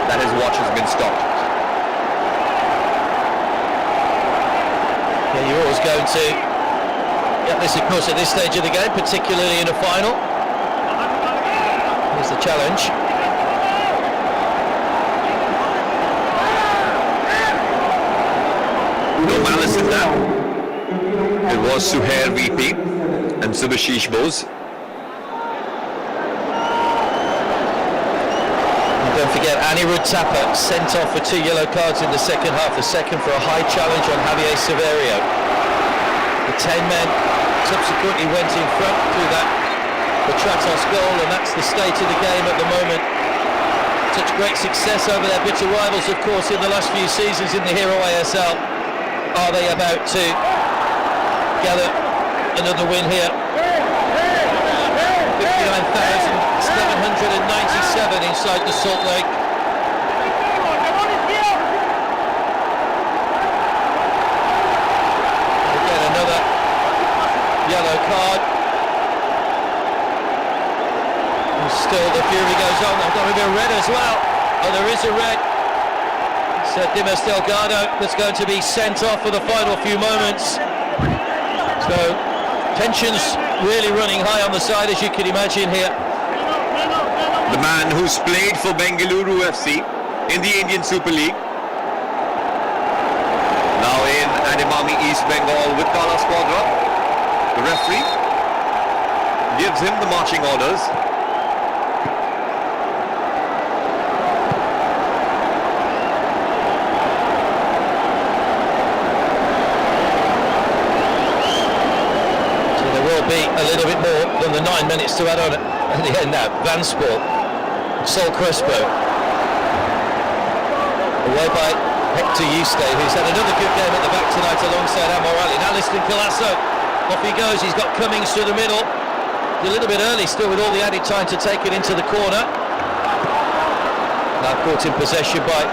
B: that his watch has been stopped.
A: Yeah, you're always going to get this, of course, at this stage of the game, particularly in a final. Here's the challenge.
B: No malice in that. It was Suhair VP and Subhashish Bose.
A: Don't forget, Anirudh Thapa sent off for 2 yellow cards in the second half, the second for a high challenge on Javier Severio. The 10 men subsequently went in front through that Petratos goal, and that's the state of the game at the moment. Such great success over their bitter rivals, of course, in the last few seasons in the Hero ASL. Are they about to gather another win here? 59,797 inside the Salt Lake. Again, another yellow card. And still the fury goes on. They've got a bit of red as well. Oh, there is a red. It's Dimas Delgado that's going to be sent off for the final few moments. So tensions really running high on the side, as you can imagine here.
B: The man who's played for Bengaluru FC in the Indian Super League. Now in at Imami East Bengal with Kala Squadra. The referee gives him the marching orders.
A: Be a little bit more than the 9 minutes to add on at the end now. Van Spool, Sol Crespo, away by Hector Yuste, who's had another good game at the back tonight alongside Amorali. Now Liston Colasso, off he goes, he's got Cummings through the middle. A little bit early still with all the added time to take it into the corner. Now caught in possession by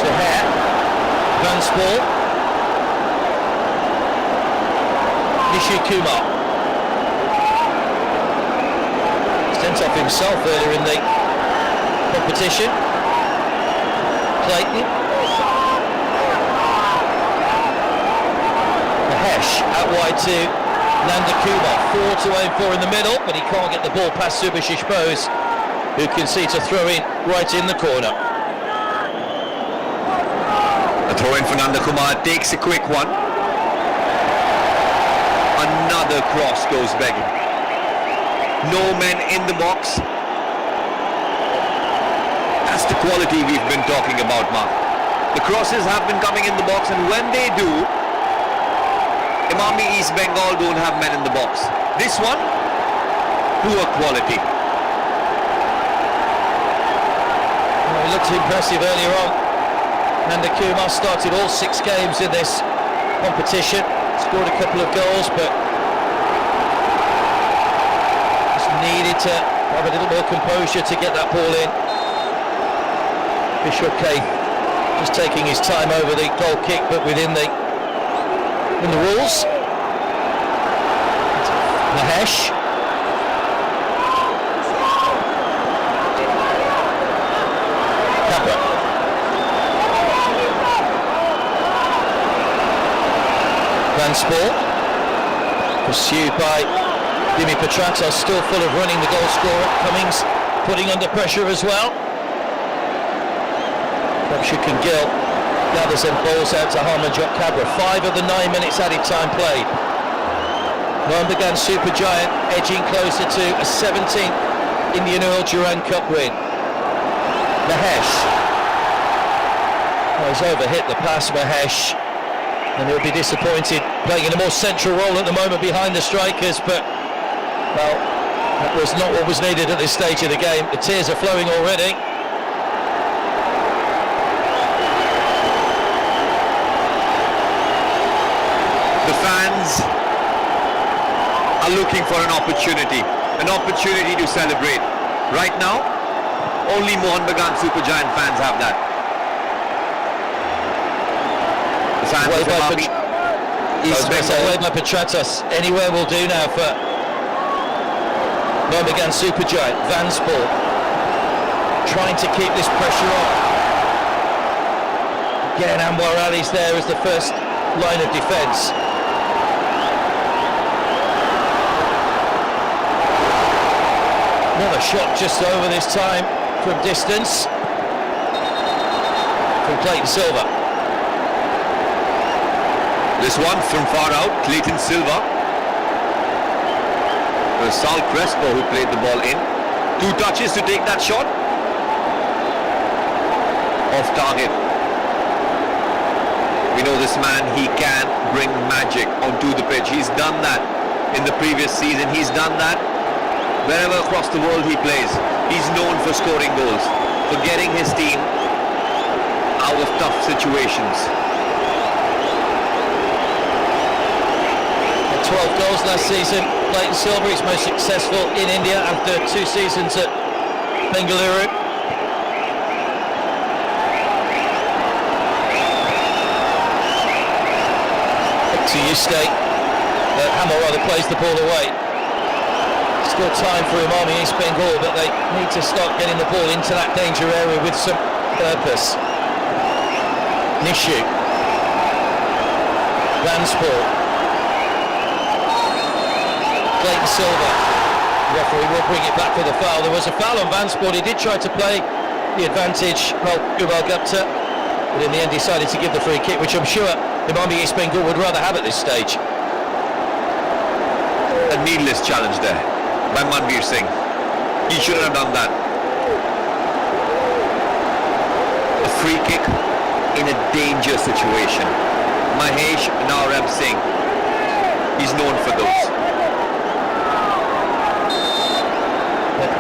A: Suhair. Van Spool. Nishu Kumar. Sent off himself earlier in the competition. Clayton. Mahesh out wide to Nanda Kumar. 4 to aim for in the middle, but he can't get the ball past Subhashish Bose, who concedes a throw in right in the corner.
B: A throw in for Nanda Kumar, takes a quick one. Another cross goes begging. No men in the box. That's the quality we've been talking about, Mark. The crosses have been coming in the box, and when they do, Imami East Bengal don't have men in the box. This one, poor quality.
A: Well, he looked impressive earlier on. Nanda Kumar started all 6 games in this competition, scored a couple of goals, but just needed to have a little more composure to get that ball in. Vishal K just taking his time over the goal kick, but within the rules. Mahesh. Kappa. Vansport. Pursued by Dimi Petratos, still full of running, the goal scorer. Cummings putting under pressure as well. Prabshuk and Gill gathers and balls out to Harmanjot Kabra. 5 of the 9 minutes added time played. Mohun Bagan Supergiant edging closer to a 17th Indian Oil Durand Cup win. Mahesh. Oh, he's overhit the pass, Mahesh, and he'll be disappointed playing in a more central role at the moment behind the strikers, but well, that was not what was needed at this stage of the game. The tears are flowing already.
B: The fans are looking for an opportunity to celebrate. Right now, only Mohun Bagan Supergiant fans have that. The fans of Imami East Bengal.
A: Way by Petratos. Anywhere will do now for Mohun Bagan Supergiant. Vansport trying to keep this pressure on. Again, Anwar Ali's there as the first line of defence. Another shot just over this time from distance from Clayton Silva.
B: This one from far out, Clayton Silva. It was Sal Crespo who played the ball in. 2 touches to take that shot. Off target. We know this man, he can bring magic onto the pitch. He's done that in the previous season. He's done that wherever across the world he plays. He's known for scoring goals, for getting his team out of tough situations.
A: 12 goals last season. Clayton Silva is most successful in India after 2 seasons at Bengaluru. To Yusuke. Hammer rather plays the ball away. Still time for Imami East Bengal, but they need to start getting the ball into that danger area with some purpose. Nishu. Vansport. Clayton Silva. The referee will bring it back for the foul. There was a foul on Vansport. He did try to play the advantage, Gopal Gupta, but in the end decided to give the free kick, which I'm sure Imami East Bengal would rather have at this stage.
B: A needless challenge there by Manveer Singh. He shouldn't have done that. A free kick in a danger situation. Mahesh Narab Singh, he's known for those.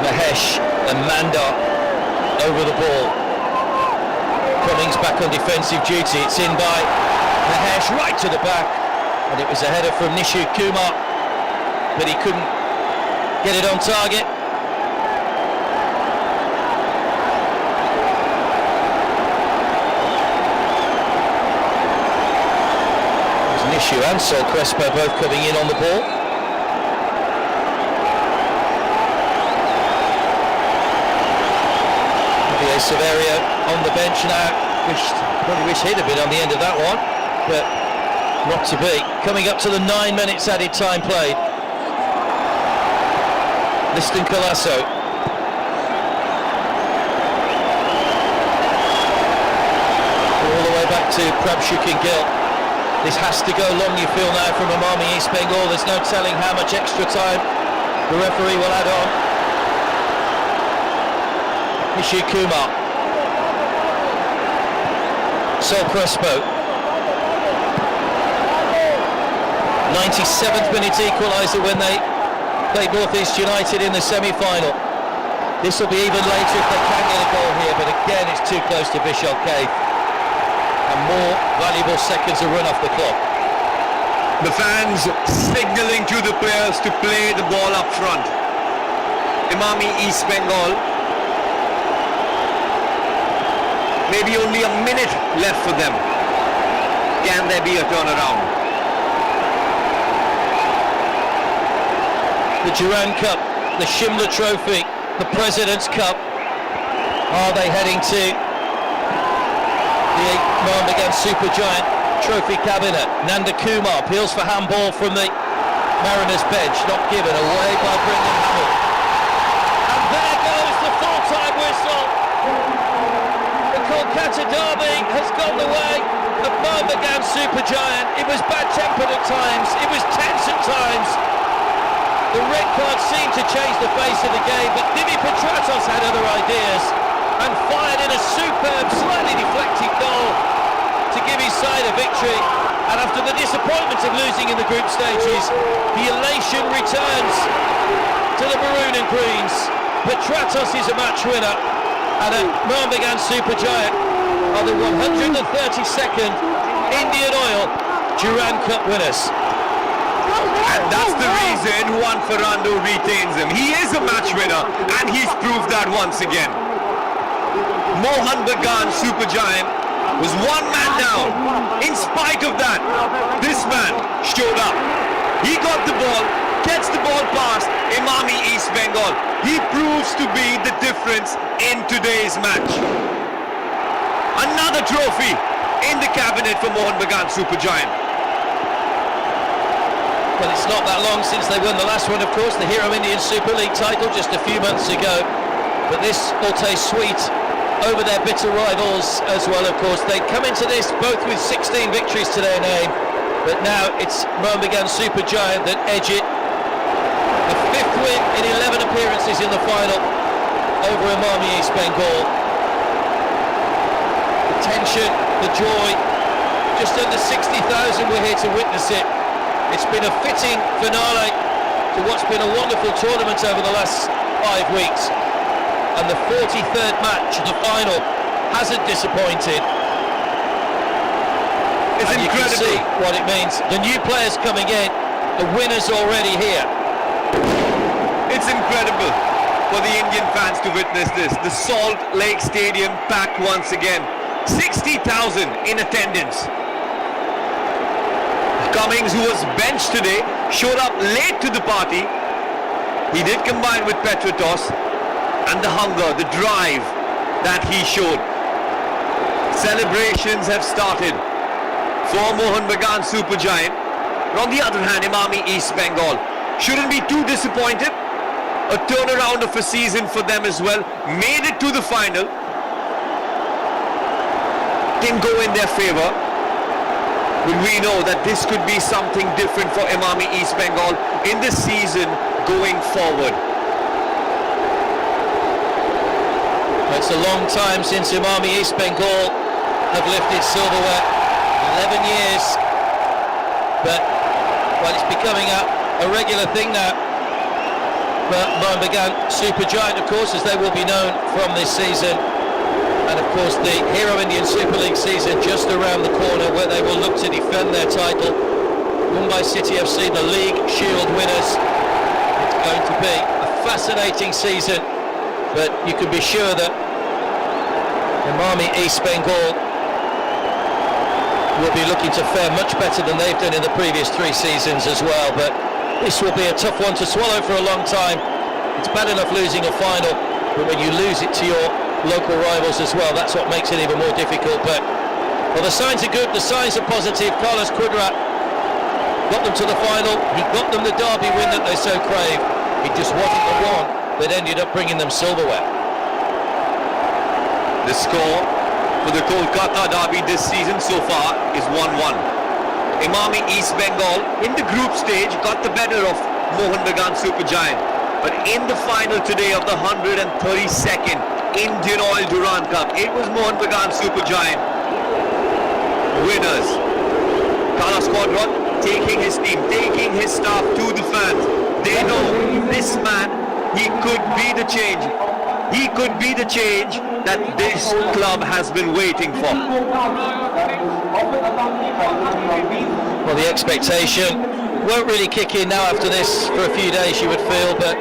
A: Mahesh and Mandar over the ball. Cummings back on defensive duty. It's in by Mahesh right to the back, and it was a header from Nishu Kumar, but he couldn't get it on target. It was Shu and Sol Crespo both coming in on the ball. Javier Severio on the bench now. Probably wish he'd have been on the end of that one, but not to be. Coming up to the 9 minutes added time played. Liston Colasso. All the way back to Prabshuk and Gill. This has to go long, you feel now, from Emami East Bengal. There's no telling how much extra time the referee will add on. Nishi Kumar. Sol Crespo. 97th minute equaliser when they played North East United in the semi-final. This will be even later if they can get a goal here, but again it's too close to Vishal Kaith. And more valuable seconds are run off the clock.
B: The fans signalling to the players to play the ball up front. Emami East Bengal. Maybe only a minute left for them. Can there be a turnaround?
A: The Durand Cup, the Shimla Trophy, the President's Cup. Are they heading to the Mohun Bagan Supergiant Trophy cabinet? Nanda Kumar appeals for handball from the Mariners bench, not given, away by Brendan Hamill. And there goes the full-time whistle. The Kolkata derby has gone the way of Mohun Bagan Supergiant. It was bad-tempered at times, it was tense at times. The red card seemed to change the face of the game, but Dimi Petratos had other ideas and fired in a superb, slightly deflected goal to give his side a victory. And after the disappointment of losing in the group stages, the elation returns to the maroon and greens. Petratos is a match winner, and a Mohun Bagan Supergiant are the 132nd Indian Oil Durand Cup winners.
B: And that's the reason Juan Ferrando retains him. He is a match winner, and he's proved that once again. Mohun Bagan Supergiant was one man down. In spite of that, this man showed up. He got the ball, gets the ball past Emami East Bengal. He proves to be the difference in today's match. Another trophy in the cabinet for Mohun Bagan Supergiant.
A: Well, it's not that long since they won the last one, of course, the Hero Indian Super League title just a few months ago. But this will taste sweet over their bitter rivals as well, of course. They come into this both with 16 victories to their name, but now it's Mohun Bagan Supergiant that edge it. The 5th win in 11 appearances in the final over Emami East Bengal. The tension, the joy, just under 60,000 were here to witness it. It's been a fitting finale to what's been a wonderful tournament over the last 5 weeks. And the 43rd match, the final, hasn't disappointed.
B: It's
A: and
B: incredible.
A: You can see what it means. The new players coming in, the winners already here.
B: It's incredible for the Indian fans to witness this. The Salt Lake Stadium packed once again. 60,000 in attendance. Cummings, who was benched today, showed up late to the party. He did combine with Petratos, and the hunger, the drive that he showed. Celebrations have started for Mohun Bagan Supergiant. But on the other hand, Emami East Bengal shouldn't be too disappointed. A turnaround of a season for them as well. Made it to the final. Didn't go in their favour. But we know that this could be something different for Emami East Bengal in the season going forward.
A: It's a long time since Emami East Bengal have lifted silverware. 11 years. But, well, it's becoming a regular thing now. But Mohun Bagan Supergiant, of course, as they will be known from this season. And of course the Hero Indian Super League season just around the corner, where they will look to defend their title. Mumbai City FC, the League Shield winners. It's going to be a fascinating season, but you can be sure that Emami East Bengal will be looking to fare much better than they've done in the previous 3 seasons as well, but this will be a tough one to swallow for a long time. It's bad enough losing a final, but when you lose it to your local rivals as well, that's what makes it even more difficult. But well, the signs are good, the signs are positive. Carlos Quadrat got them to the final, he got them the derby win that they so crave. It just wasn't the one that ended up bringing them silverware.
B: The score for the Kolkata derby this season so far is 1-1. Imami East Bengal in the group stage got the better of Mohun Bagan Supergiant, but in the final today of the 132nd Indian Oil Durand Cup, it was Mohun Bagan Supergiant winners. Carlos Quadrat taking his team, taking his staff to the fans. They know this man, he could be the change. He could be the change that this club has been waiting for.
A: Well, the expectation won't really kick in now after this for a few days, you would feel, but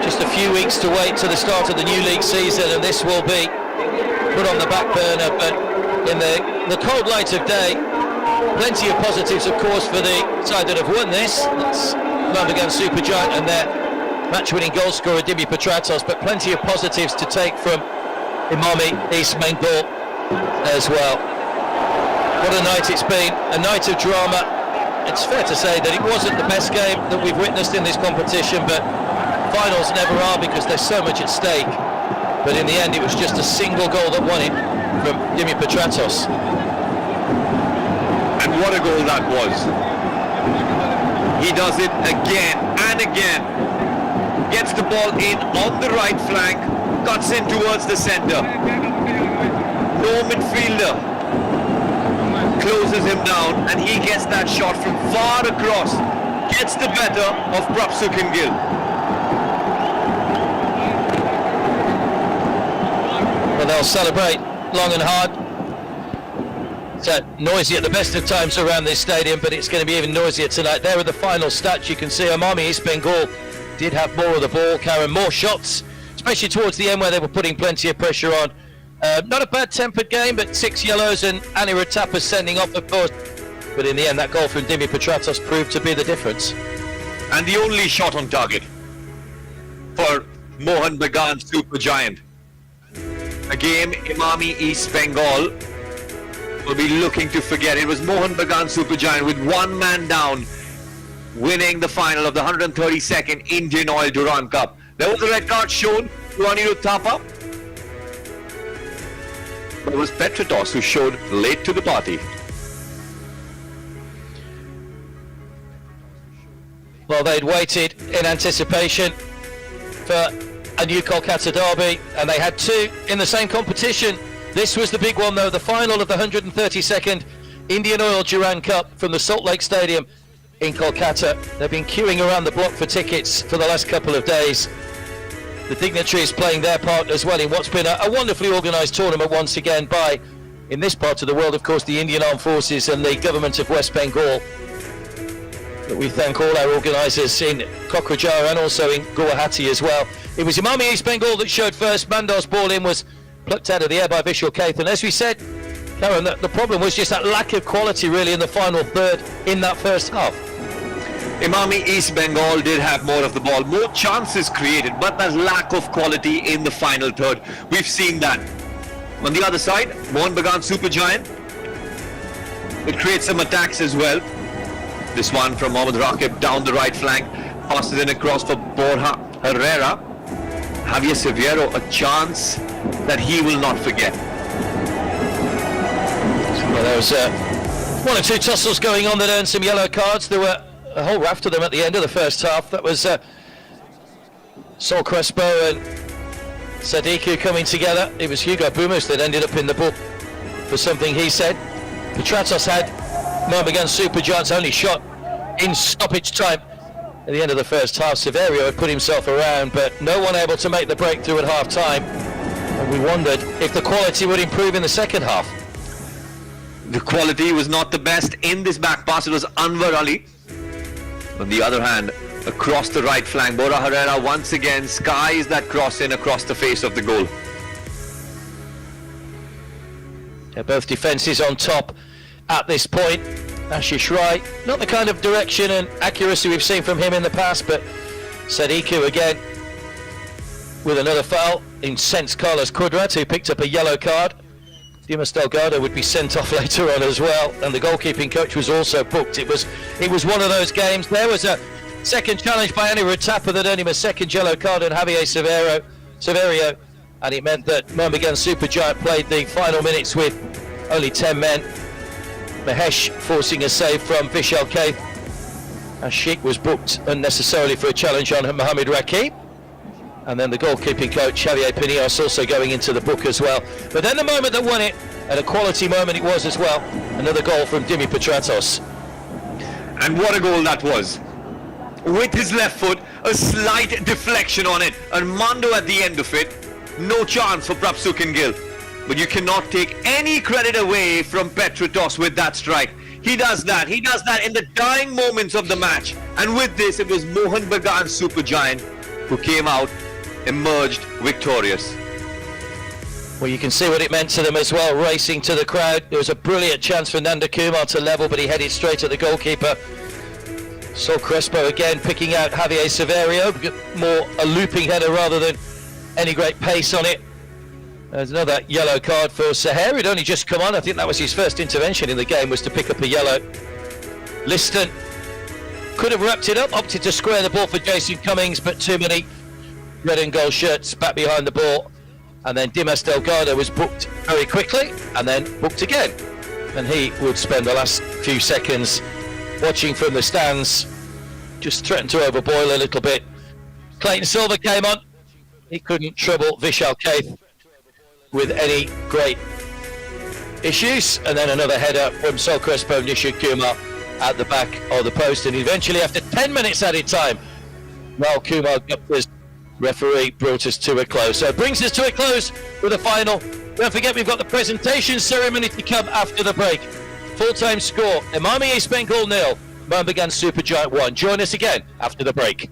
A: just a few weeks to wait to the start of the new league season, and this will be put on the back burner. But in the cold light of day, plenty of positives, of course, for the side that have won this. That's Mohun Bagan Supergiant and their match-winning goal scorer Dimi Petratos, but plenty of positives to take from Imami East Bengal as well. What a night it's been, a night of drama. It's fair to say that it wasn't the best game that we've witnessed in this competition, but finals never are because there's so much at stake. But in the end, it was just a single goal that won it from Dimi Petratos.
B: And what a goal that was. He does it again and again. Gets the ball in on the right flank, cuts in towards the centre. No midfielder closes him down, and he gets that shot from far across. Gets the better of Prapsukin Gill.
A: Well, they'll celebrate long and hard. It's noisy at the best of times around this stadium, but it's going to be even noisier tonight. There are the final stats. You can see Imami East Bengal did have more of the ball, Karen, more shots, especially towards the end where they were putting plenty of pressure on. Not a bad-tempered game, but 6 yellows and Annie Ratapa sending off, of course. But in the end, that goal from Dimi Petratos proved to be the difference.
B: And the only shot on target for Mohun Bagan Supergiant. A game Imami East Bengal will be looking to forget. It was Mohun Bagan Supergiant with one man down, winning the final of the 132nd Indian Oil Durand Cup. There was a red card shown to Anirudh Thapa. But it was Petratos who showed late to the party.
A: Well, they'd waited in anticipation for a new Kolkata derby, and they had 2 in the same competition. This was the big one, though, the final of the 132nd Indian Oil Durand Cup from the Salt Lake Stadium in Kolkata. They've been queuing around the block for tickets for the last couple of days. The dignitaries playing their part as well in what's been a wonderfully organised tournament once again by, in this part of the world, of course, the Indian Armed Forces and the government of West Bengal. But we thank all our organisers in Kokrajhar and also in Guwahati as well. It was Imami East Bengal that showed first. Mandar's ball in was plucked out of the air by Vishal Kaith, and as we said, Karen, the problem was just that lack of quality really in the final third in that first half.
B: Imami East Bengal did have more of the ball, more chances created, but there's lack of quality in the final third. We've seen that. On the other side, Mohun Bagan Supergiant, it creates some attacks as well. This one from Mohammad Raqib down the right flank, passes in across for Borja Herrera. Javier Severo, a chance that he will not forget.
A: Well, there was 1 or 2 tussles going on that earned some yellow cards. There were a whole raft of them at the end of the first half. That was Sol Crespo and Sadiku coming together. It was Hugo Bumus that ended up in the book for something he said. Petratos had Mohun Bagan Supergiant's only shot in stoppage time at the end of the first half. Severio had put himself around, but no one able to make the breakthrough at half time. And we wondered if the quality would improve in the second half.
B: The quality was not the best in this back pass. It was Anwar Ali. On the other hand, across the right flank, Borja Herrera once again skies that cross in across the face of the goal.
A: Both defences on top at this point. Ashish Rai, not the kind of direction and accuracy we've seen from him in the past, but Sadiku again with another foul. Incensed Carlos Kudrat, who picked up a yellow card. Dimas Delgado would be sent off later on as well, and the goalkeeping coach was also booked. It was one of those games. There was a second challenge by Anirudh Thapa that earned him a second yellow card on Javier Severio, and it meant that Mohun Bagan Supergiant played the final minutes with only 10 men. Mahesh forcing a save from Vishal Kaith. Ashik was booked unnecessarily for a challenge on Mohamed Rakib. And then the goalkeeping coach, Javier Pinillos, also going into the book as well. But then the moment that won it, and a quality moment it was as well, another goal from Dimi Petratos.
B: And what a goal that was. With his left foot, a slight deflection on it, and Mando at the end of it. No chance for Prabhsukin Gill. But you cannot take any credit away from Petratos with that strike. He does that in the dying moments of the match. And with this, it was Mohun Bagan Supergiant who came out, emerged victorious.
A: Well, you can see what it meant to them as well, racing to the crowd. There was a brilliant chance for Nanda Kumar to level, but he headed straight at the goalkeeper. Sol Crespo again picking out Javier Severio, more a looping header rather than any great pace on it. There's another yellow card for Saher, who'd only just come on. I think that was his first intervention in the game, was to pick up a yellow. Liston could have wrapped it up, opted to square the ball for Jason Cummings, but too many red and gold shirts back behind the ball. And then Dimas Delgado was booked very quickly, and then booked again. And he would spend the last few seconds watching from the stands, just threatened to overboil a little bit. Clayton Silver came on. He couldn't trouble Vishal Kaith with any great issues. And then another header from Sol Crespo, Nishad Kumar at the back of the post. And eventually, after 10 minutes added time, Ral Kumar Gupta's referee brought us to a close. So it brings us to a close with a final. Don't forget, we've got the presentation ceremony to come after the break. Full-time score, Emami East Bengal 0, Mohun Bagan Supergiant 1. Join us again after the break.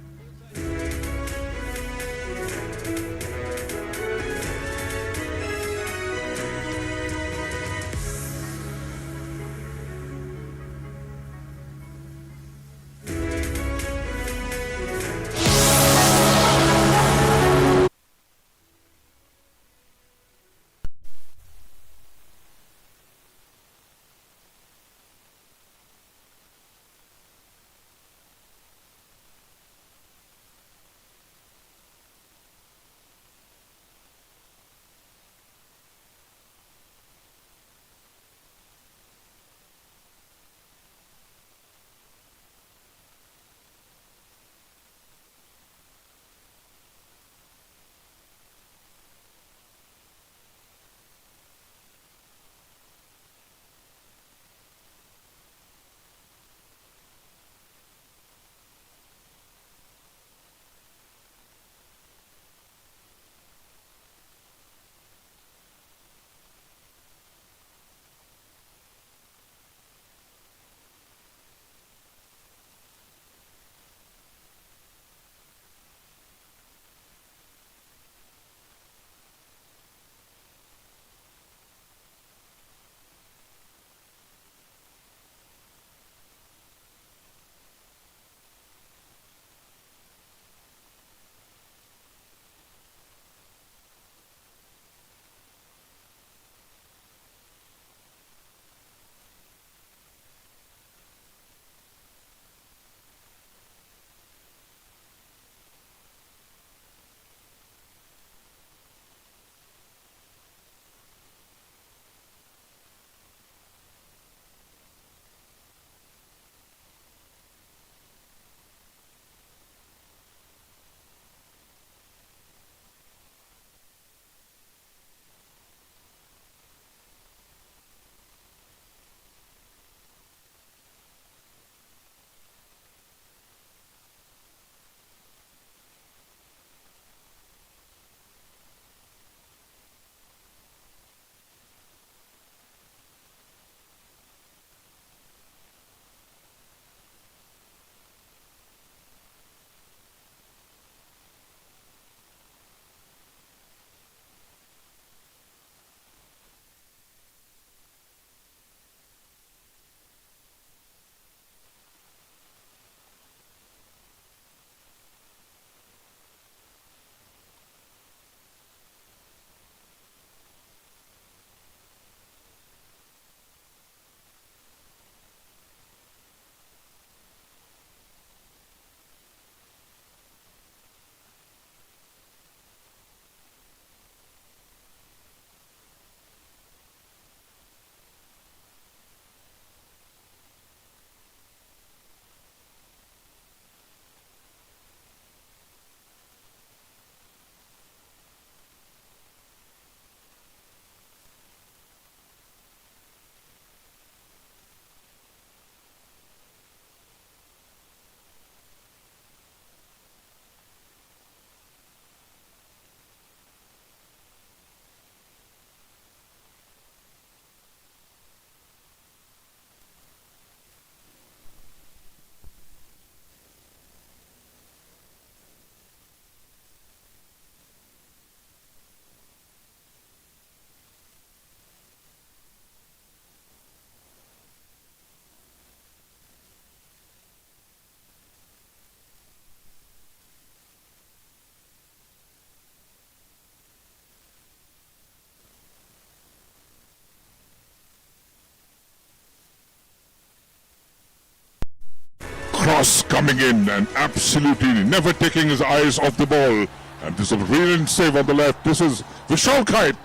C: cross coming in and absolutely never taking his eyes off the ball. And this is a brilliant save on the left. This is Vishal Kait.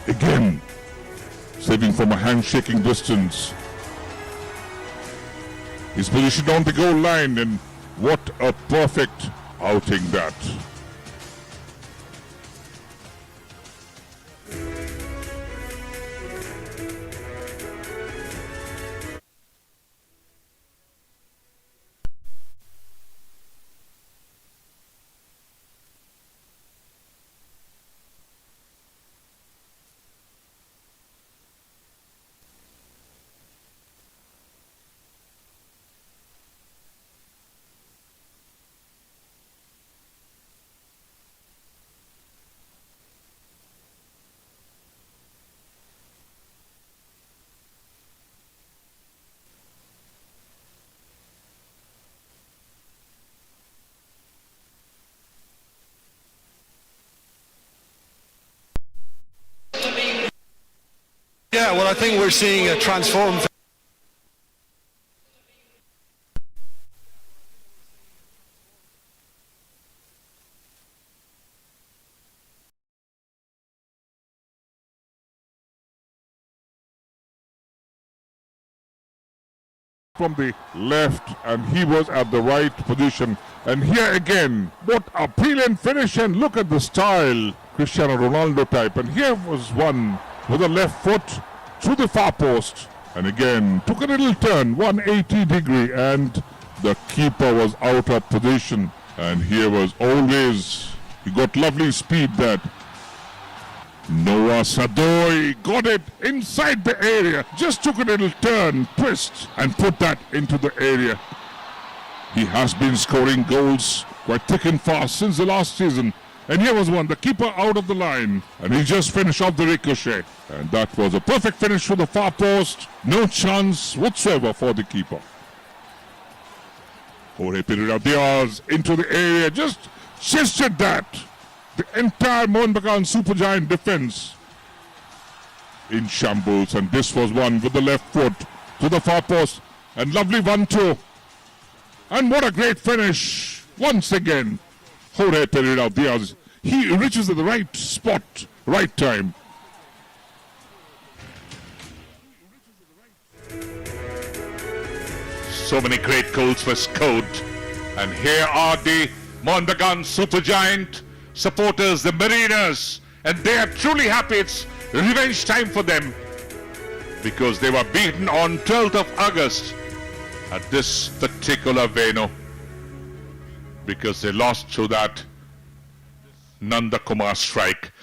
C: Again, saving from a handshaking distance. He's positioned on the goal line, and what a perfect outing that.
D: Yeah, well, I think we're seeing a transformed
C: from the left, and he was at the right position. And here again, what a brilliant finish, and look at the style, Cristiano Ronaldo type. And here was one with a left foot through the far post, and again took a little turn, 180 degree, and the keeper was out of position. And here was always, he got lovely speed that Noah Sadoi got it inside the area, just took a little turn, twist, and put that into the area. He has been scoring goals quite thick and fast since the last season. And here was one, the keeper out of the line, and he just finished off the ricochet. And that was a perfect finish to the far post. No chance whatsoever for the keeper. Jorge Pereira Diaz into the area, just chested that. The entire Mohun Bagan Supergiant defense in shambles, and this was one with the left foot to the far post, and lovely 1-2. And what a great finish once again. Jorge Pereira Diaz, he reaches at the right spot, right time. So many great goals were scored, and here are the Mohun Bagan Supergiant supporters, the Mariners, and they are truly happy. It's revenge time for them, because they were beaten on 12th of August at this particular venue, because they lost through that Nanda Kumar strike.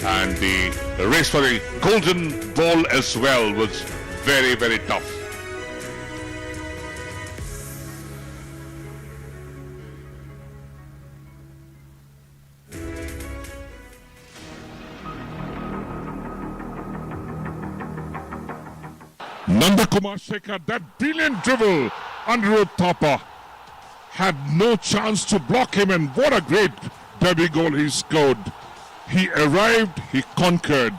C: And the race for the golden ball as well was very, very tough. Nanda Kumar Shekhar, that brilliant dribble, Anirudh Thapa had no chance to block him, and what a great derby goal he scored. He arrived, he conquered,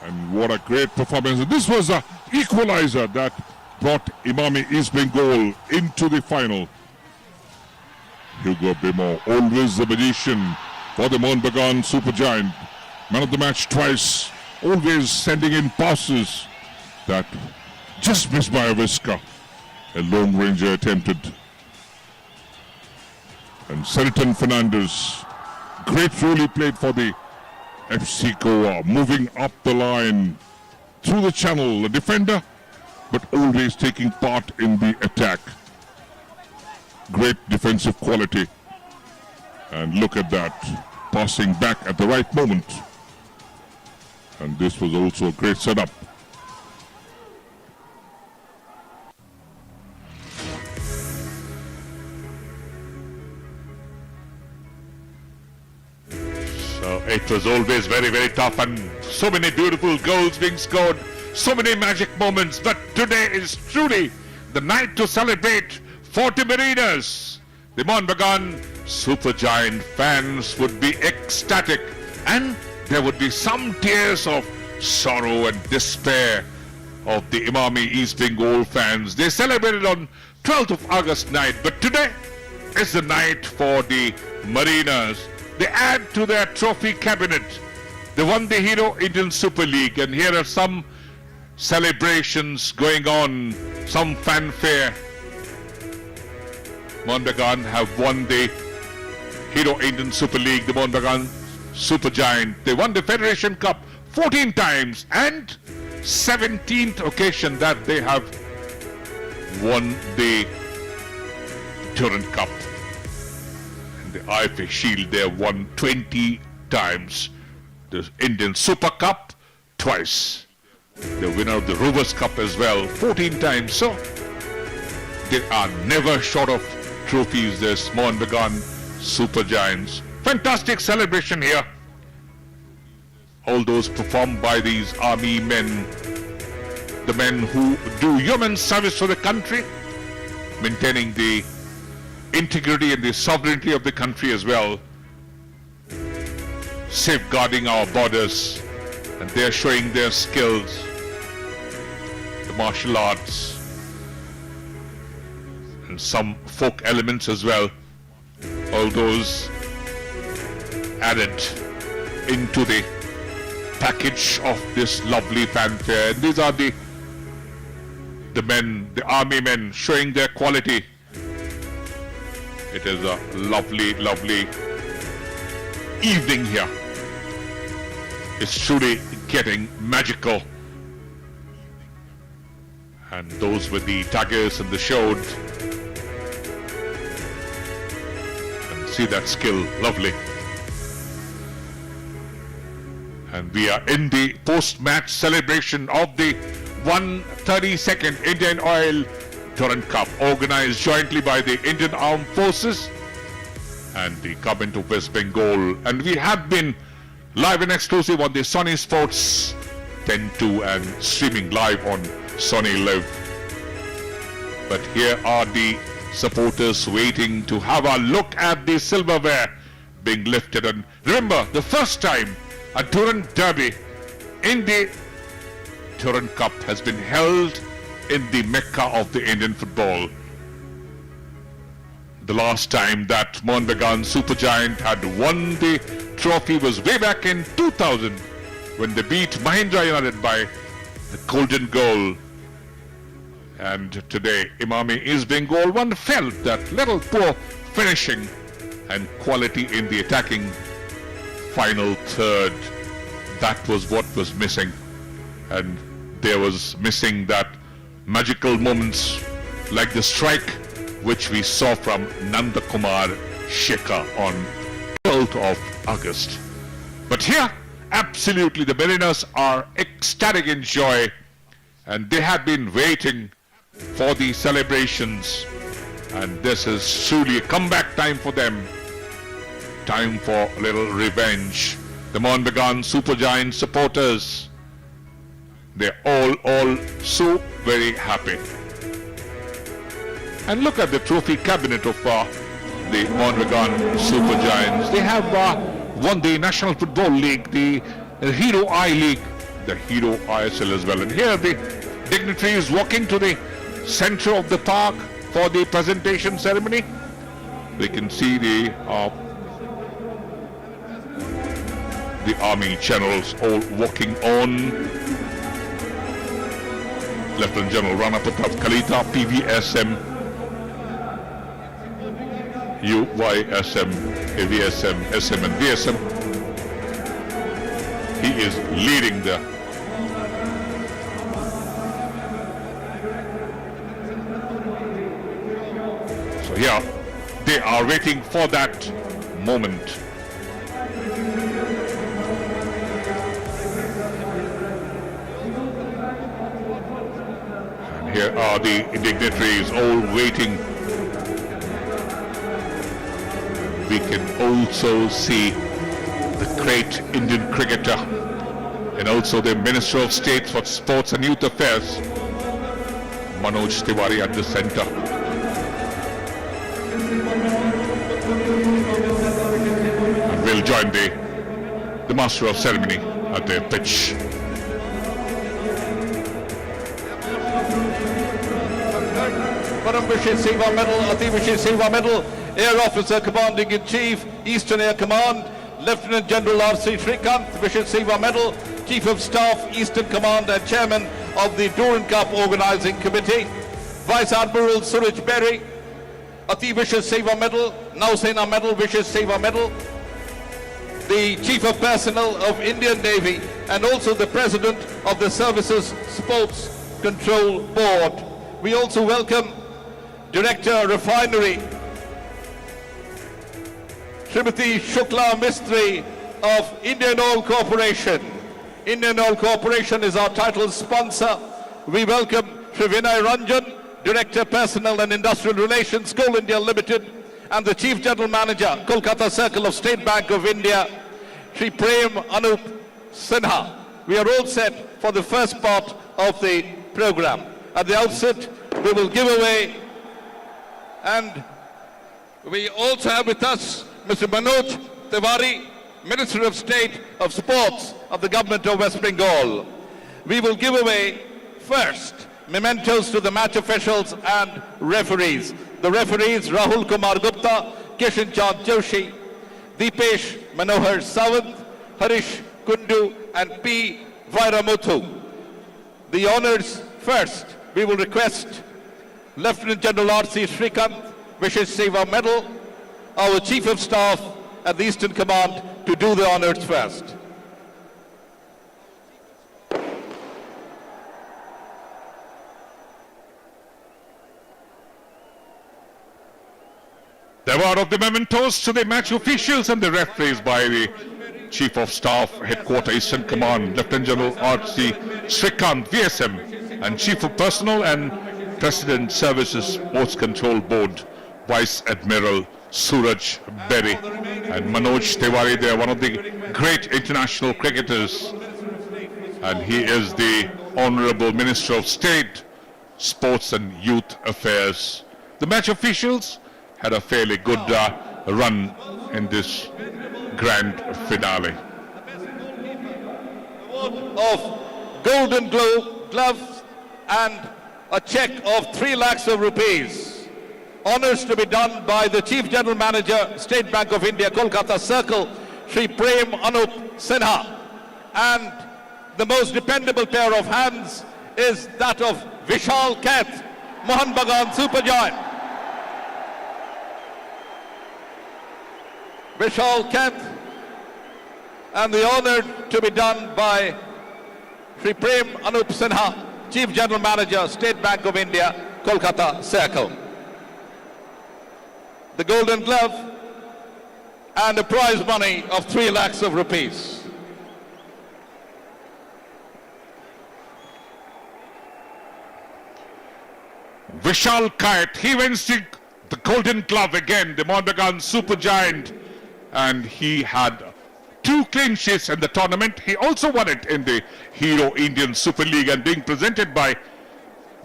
C: and what a great performance. And this was an equalizer that brought Imami East Bengal into the final. Hugo Bimo, always the magician for the Mohun Bagan Supergiant. Man of the match twice, always sending in passes that just missed by a whisker. A lone ranger attempted. And Seritan Fernandez, great role he played for the FC Goa, moving up the line through the channel, a defender, but always taking part in the attack. Great defensive quality. And look at that, passing back at the right moment. And this was also a great setup. So it was always very, very tough, and so many beautiful goals being scored, so many magic moments. But today is truly the night to celebrate 40 Mariners. The Mohun Bagan Supergiant fans would be ecstatic, and there would be some tears of sorrow and despair of the Imami East Bengal fans. They celebrated on 12th of August night. But today is the night for the Mariners. They add to their trophy cabinet. They won the Hero Indian Super League, and here are some celebrations going on, some fanfare. Mohun Bagan have won the Hero Indian Super League, the Mohun Bagan Super Giant. They won the Federation Cup 14 times, and 17th occasion that they have won the Durand Cup. And the IFA Shield they have won 20 times. The Indian Super Cup twice. The winner of the Rovers Cup as well 14 times. So they are never short of trophies, this Mohun Bagan Super Giants. Fantastic celebration here. All those performed by these army men, the men who do human service for the country, maintaining the integrity and the sovereignty of the country as well, safeguarding our borders, and they're showing their skills, the martial arts, and some folk elements as well. All those added into the package of this lovely fanfare. And these are the men, the army men, showing their quality. It is a lovely, lovely evening here. It's truly getting magical. And those with the daggers and the sword. And see that skill, lovely. And we are in the post-match celebration of the 132nd Indian Oil Durand Cup, organized jointly by the Indian Armed Forces and the Government of West Bengal. And we have been live and exclusive on the Sony Sports 10-2 and streaming live on Sony Live. But here are the supporters waiting to have a look at the silverware being lifted. And remember, the first time a Durand Derby in the Durand Cup has been held in the Mecca of the Indian football. The last time that Mohun Bagan Super Giant had won the trophy was way back in 2000 when they beat Mahindra United by the golden goal. And today Imami East Bengal one felt that little poor finishing and quality in the attacking final third. That was what was missing, and there was missing that magical moments like the strike which we saw from Nanda Kumar Shekhar on 12th of August. But here, absolutely, the Mariners are ecstatic in joy, and they have been waiting for the celebrations, and this is truly a comeback time for them. Time for a little revenge. The Mohun Bagan Super Giant supporters, they're all so very happy. And look at the trophy cabinet of the Mohun Bagan Super Giants. They have won the National Football League, the Hero I League, the Hero ISL as well. And here the dignitaries walking to the center of the park for the presentation ceremony. We can see the army generals all walking on. Lieutenant General Rana Pratap Kalita, PVSM, UYSM, AVSM, SM and VSM. He is leading the so yeah, they are waiting for that moment. Here are the dignitaries all waiting. We can also see the great Indian cricketer and also the Minister of State for Sports and Youth Affairs, Manoj Tiwari, at the center. And we'll join the Master of Ceremony at the pitch.
E: Param Vishal Seva Medal, Ati Vishal Seva Medal, Air Officer Commanding in Chief, Eastern Air Command, Lieutenant General R.C. Srikanth, Vishal Seva Medal, Chief of Staff, Eastern Command and Chairman of the Durand Cup Organising Committee, Vice Admiral Suraj Berry, Ati Vishal Seva Medal, Nausena Medal, Vishal Seva Medal, the Chief of Personnel of Indian Navy and also the President of the Services Sports Control Board. We also welcome Director Refinery, Srimati Shukla Mistry of Indian Oil Corporation. Indian Oil Corporation is our title sponsor. We welcome Shri Vinay Ranjan, Director Personnel and Industrial Relations, Coal India Limited, and the Chief General Manager, Kolkata Circle of State Bank of India, Shri Prem Anup Sinha. We are all set for the first part of the program. At the outset, we will give away, and we also have with us Mr. Manoj Tiwari, Minister of State of Sports of the Government of West Bengal. We will give away first mementos to the match officials and referees. The referees Rahul Kumar Gupta, Kishan Chand Joshi, Deepesh Manohar Sawant, Harish Kundu and P. Vairamuthu. The honours first, we will request Lieutenant General R.C. Srikanth, Vishal Seva Medal, our Chief of Staff at the Eastern Command, to do the honours first.
C: The award of the mementos to the match officials and the referees by the Chief of Staff, Headquarter Eastern Command, Lieutenant General R.C. Srikanth, VSM, and Chief of Personnel and President Services Sports Control Board, Vice Admiral Suraj Berry and Manoj Tiwari. They are one of the great international cricketers, and he is the Honorable Minister of State, Sports and Youth Affairs. The match officials had a fairly good run in this grand finale.
E: Of Golden Gloves and a cheque of 3 lakhs of rupees. Honours to be done by the Chief General Manager, State Bank of India, Kolkata Circle, Shri Prem Anup Sinha. And the most dependable pair of hands is that of Vishal Kath, Mohun Bagan Supergiant. Vishal Kath, and the honour to be done by Shri Prem Anup Sinha, Chief General Manager, State Bank of India, Kolkata Circle. The Golden Glove and a prize money of 3 lakhs of rupees.
C: Vishal Kait, he wins the Golden Glove again, the Mohun Bagan Supergiant, and he had 2 clean sheets in the tournament. He also won it in the Hero Indian Super League, and being presented by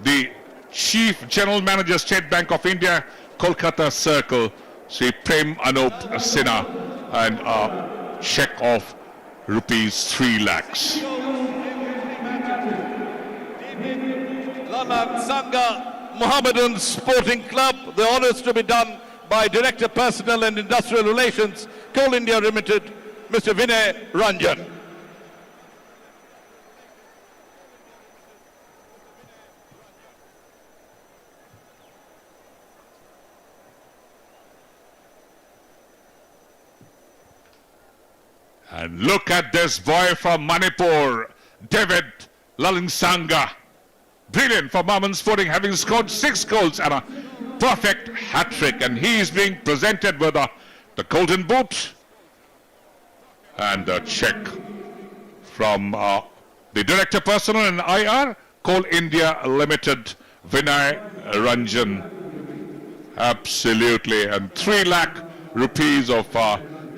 C: the Chief General Manager, State Bank of India, Kolkata Circle, Sri Prem Anup Sinha, and a cheque of rupees 3 lakhs.
E: Lalan Sangha Mohammedan Sporting Club, the honours to be done by Director Personnel and Industrial Relations, Coal India Limited, Mr. Vinay Ranjan.
C: And look at this boy from Manipur, David Lalingsanga. Brilliant for Mohun Sporting, having scored 6 goals and a perfect hat-trick. And he is being presented with the Golden Boot and a cheque from the Director Personnel and IR, Coal India Limited, Vinay Ranjan. Absolutely. And 3 lakh rupees of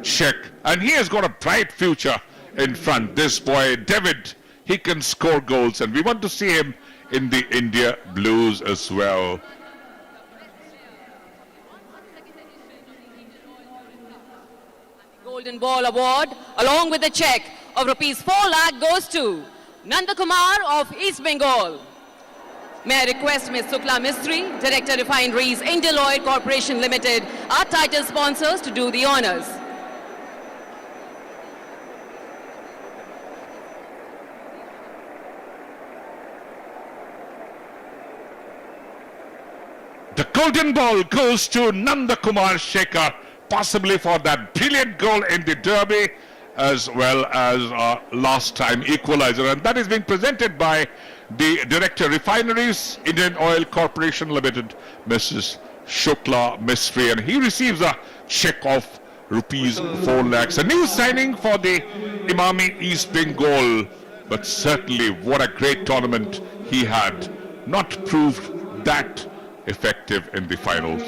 C: cheque. And he has got a bright future in front. This boy, David, he can score goals. And we want to see him in the India Blues as well.
F: Golden Ball Award, along with a cheque of rupees 4 lakh, goes to Nandakumar of East Bengal. May I request Ms. Sukla Mistry, Director Refineries, Indian Oil Corporation Limited, our title sponsors, to do the honors.
C: The golden ball goes to Nanda Kumar Shekhar, possibly for that brilliant goal in the derby, as well as last time equalizer. And that is being presented by the Director Refineries, Indian Oil Corporation Limited, Mrs. Shukla Mistry. And he receives a check of rupees 4 lakhs. A new signing for the Imami East Bengal. But certainly what a great tournament he had. Not proved that effective in the finals.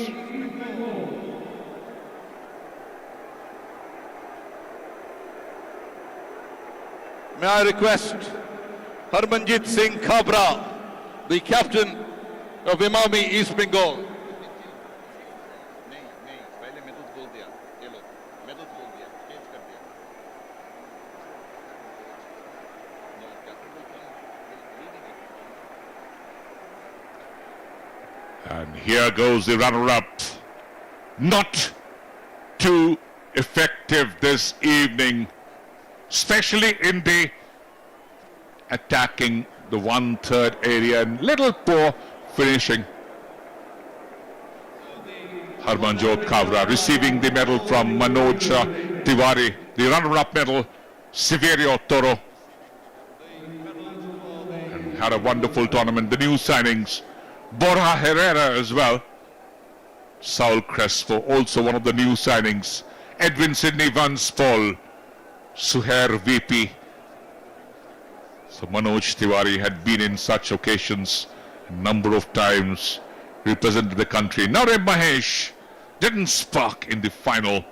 E: May I request Harmanjit Singh Kabra, the captain of Imami East Bengal.
C: And here goes the runner-up. Not too effective this evening, especially in the attacking the 1/3 area and little poor finishing. Harmanjot Kabra receiving the medal from Manoj Tiwari, the runner-up medal, Severio Toro. And had a wonderful tournament. The new signings, Borja Herrera as well. Saul Crespo, also one of the new signings. Edwin Sidney Vance Paul, Suhair VP. So Manoj Tiwari had been in such occasions a number of times, represented the country. Nareb Mahesh didn't spark in the final,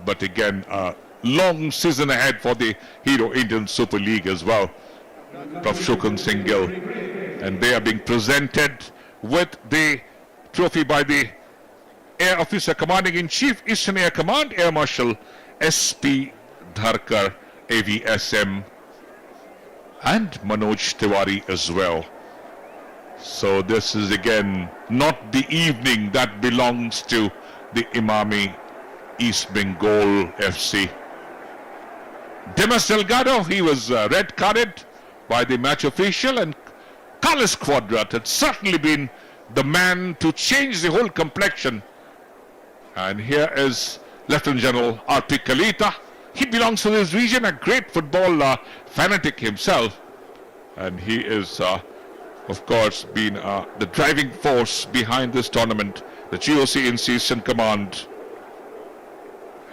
C: but again a long season ahead for the Hero Indian Super League as well. Prof. Shukun Singh Gill. And they are being presented with the trophy by the Air Officer Commanding in Chief, Eastern Air Command, Air Marshal S.P. Dharkar, AVSM, and Manoj Tiwari as well. So this is again not the evening that belongs to the Imami East Bengal FC. Demas Delgado, he was red carded by the match official, and Carlos Quadrat had certainly been the man to change the whole complexion. And here is Lieutenant General R.P. Kalita. He belongs to this region, a great football fanatic himself. And he is, of course, been the driving force behind this tournament. The GOC in Eastern Command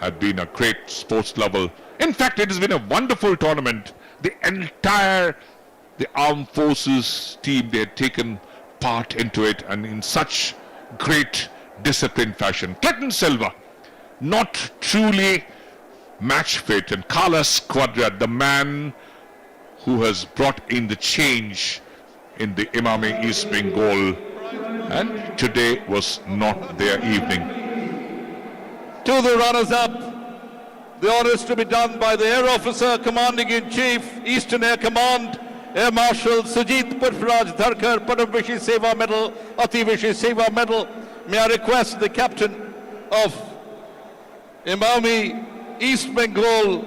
C: had been a great sports lover. In fact, it has been a wonderful tournament. The entire armed forces team, they had taken part into it, and in such great disciplined fashion. Clinton Silva, not truly match fit, and Carlos Quadrat, the man who has brought in the change in the Imami East Bengal, and today was not their evening.
E: To the runners-up, the honours to be done by the Air Officer Commanding in Chief, Eastern Air Command, Air Marshal Sujit Purfraj Dharkar, Padam Vishi Seva Medal, Ati Vishi Seva Medal. May I request the captain of Imami East Bengal,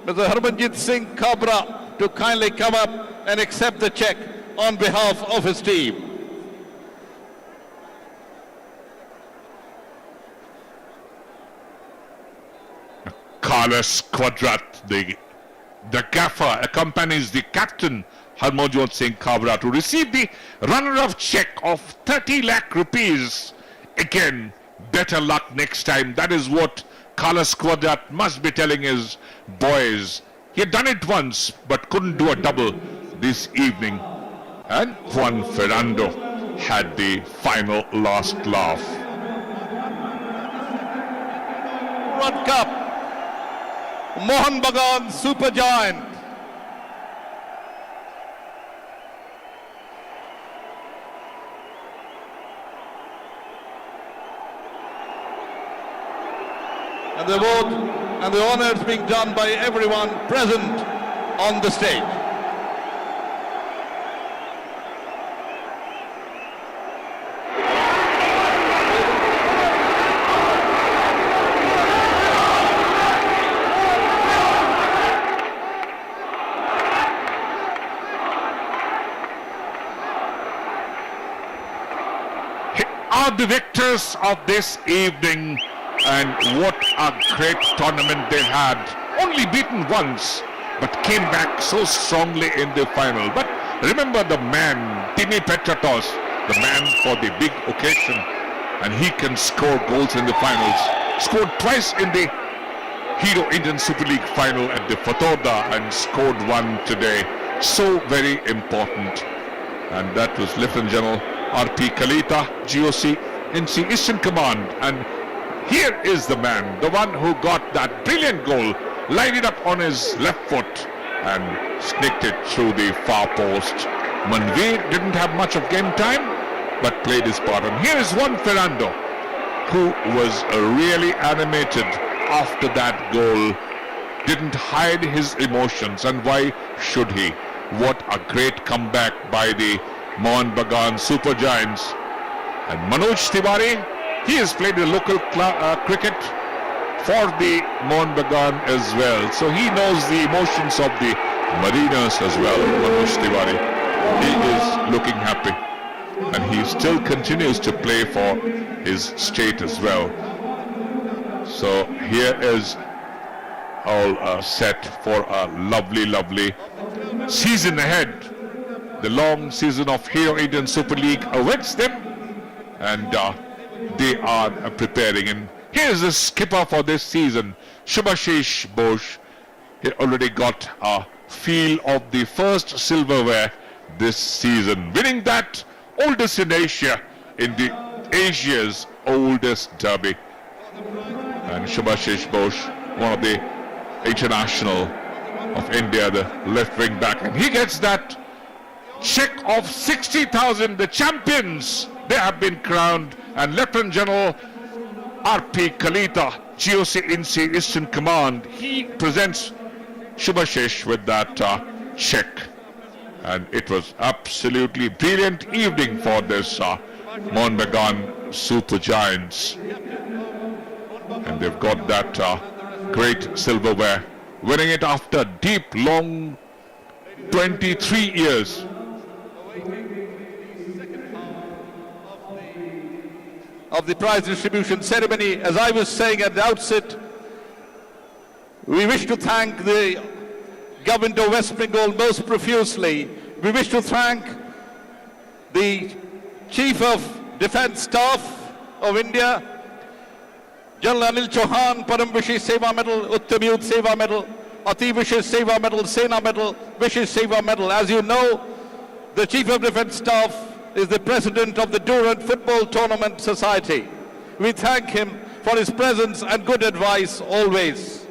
E: Mr. Harmanjit Singh Kabra, to kindly come up and accept the check on behalf of his team.
C: Carlos Quadrat, the gaffer, accompanies the captain Harmanjot Singh Kabra to receive the runner-up check of 30 lakh rupees. Again, better luck next time. That is what Carlos Quadrat must be telling his boys. He had done it once, but couldn't do a double this evening. And Juan Fernando had the final last laugh.
E: Durand Cup, Mohun Bagan Super Giant. And the award and the honours being done by everyone present on the stage.
C: are the victors of this evening, and what a great tournament they had. Only beaten once, but came back so strongly in the final. But remember the man, Timi Petratos, the man for the big occasion, and he can score goals in the finals. Scored twice in the Hero Indian Super League final at the Fatorda and scored one today. So very important. And that was Lieutenant General R.P. Kalita, GOC NC Eastern Command. And here is the man, the one who got that brilliant goal, lined it up on his left foot and sneaked it through the far post. Manveer didn't have much of game time, but played his part. And here is Juan Fernando, who was really animated after that goal, didn't hide his emotions, and why should he? What a great comeback by the Mohun Bagan Super Giants. And Manoj Tiwari, he has played the local cricket for the Mohun Bagan as well, so he knows the emotions of the Mariners as well. Manoj Tiwari, he is looking happy, and he still continues to play for his state as well. So here is all set for a lovely season ahead. The long season of Hero Indian Super League awaits them, and they are preparing. And here's the skipper for this season, Shubhashish Bose. He already got a feel of the first silverware this season, winning that oldest in Asia, in the Asia's oldest derby. And Shubhashish Bose, one of the international of India, the left wing back, and he gets that check of 60,000. The champions, they have been crowned, and Lieutenant General R.P. Kalita, GOC NC Eastern Command, he presents Shubhashish with that check. And it was absolutely brilliant evening for this Mohun Bagan Super Giants. And they've got that great silverware, winning it after deep, long 23 years.
E: Of the prize distribution ceremony, as I was saying at the outset, we wish to thank the government of West Bengal most profusely. We wish to thank the Chief of Defence Staff of India, General Anil Chauhan, Param Vishesh Seva Medal, Uttam Youth Seva Medal, Ati Vishesh Seva Medal, Sena Medal, Vishesh Seva Medal. As you know, the Chief of Defence Staff is the President of the Durand Football Tournament Society. We thank him for his presence and good advice always.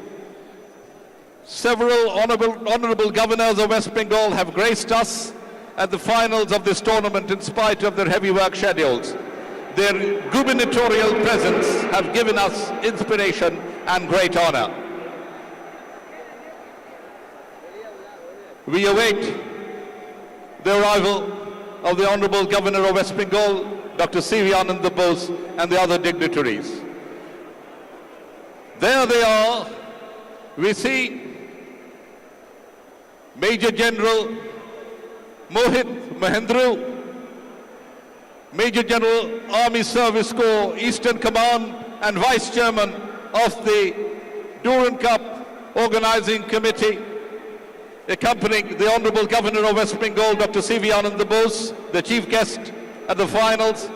E: Several honourable governors of West Bengal have graced us at the finals of this tournament in spite of their heavy work schedules. Their gubernatorial presence have given us inspiration and great honour. We await the arrival of the Honourable Governor of West Bengal, Dr. C.V. Ananda Bose, and the other dignitaries. There they are. We see Major General Mohit Mahendru, Major General Army Service Corps Eastern Command and Vice Chairman of the Durand Cup Organising Committee, accompanying the Honourable Governor of West Bengal, Dr. C.V. Ananda Bose, the chief guest at the finals,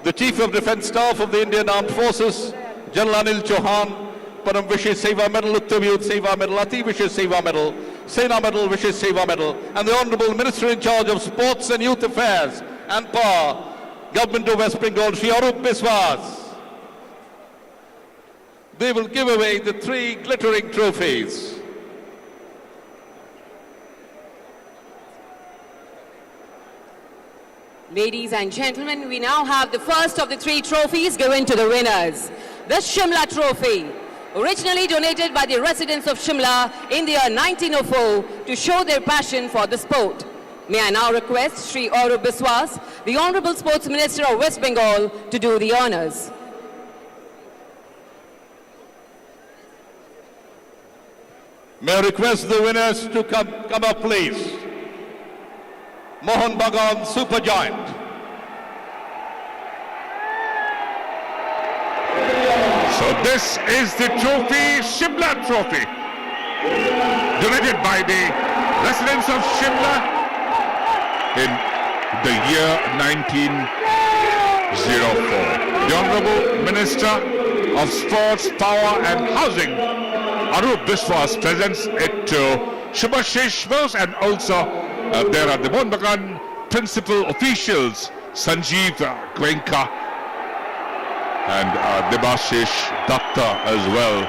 E: the Chief of Defence Staff of the Indian Armed Forces, General Anil Chauhan, Param Vishesh Seva Medal, Uttam Youth Seva Medal, Ati Vishesh Seva Medal, Sena Medal, Vishesh Seva Medal, and the Honourable Minister in charge of Sports and Youth Affairs and Power, Government of West Bengal, Shri Arup Biswas. They will give away the 3 glittering trophies.
F: Ladies and gentlemen, we now have the first of the 3 trophies given to the winners. The Shimla Trophy, originally donated by the residents of Shimla in the year 1904 to show their passion for the sport. May I now request Shri Arup Biswas, the Honourable Sports Minister of West Bengal, to do the honours.
E: May I request the winners to come up, please. Mohun Bagan Super Giant.
C: So this is the trophy, Shimla Trophy, donated by the residents of Shimla in the year 1904. The Honorable Minister of Sports, Power and Housing, Arup Biswas, presents it to Shubhashish Bose, and also there are the Mohun Bagan principal officials, Sanjeev Goenka and Debashish Datta as well,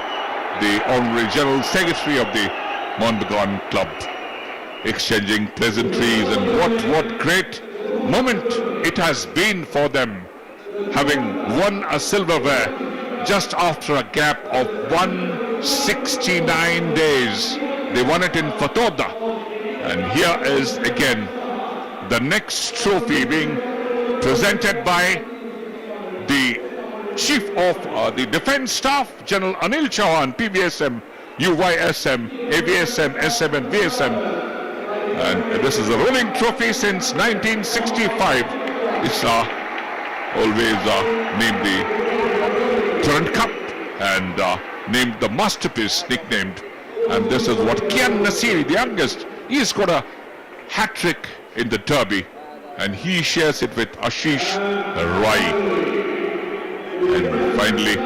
C: the Honorary General Secretary of the Mohun Bagan Club, exchanging pleasantries. And what great moment it has been for them, having won a silverware just after a gap of 169 days. They won it in Fatoda, and here is again the next trophy being presented by the Chief of the Defence Staff, General Anil Chauhan, PVSM, UYSM, AVSM, SM and VSM. And this is a rolling trophy since 1965. It's always named the Durand Cup and named the Masterpiece, nicknamed. And this is what Kian Nasiri, the youngest, he's got a hat-trick in the derby, and he shares it with Ashish Rai. And finally,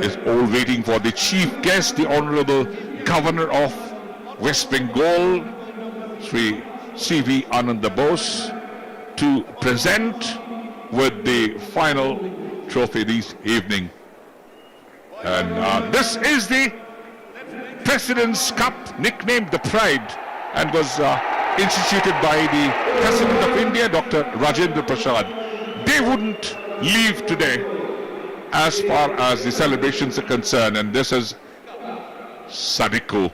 C: is all waiting for the chief guest, the Honorable Governor of West Bengal, Sri C.V. Ananda Bose, to present with the final trophy this evening. And this is the President's Cup, nicknamed the Pride, and was instituted by the President of India, Dr. Rajendra Prasad. They wouldn't leave today as far as the celebrations are concerned, and this is Sadiko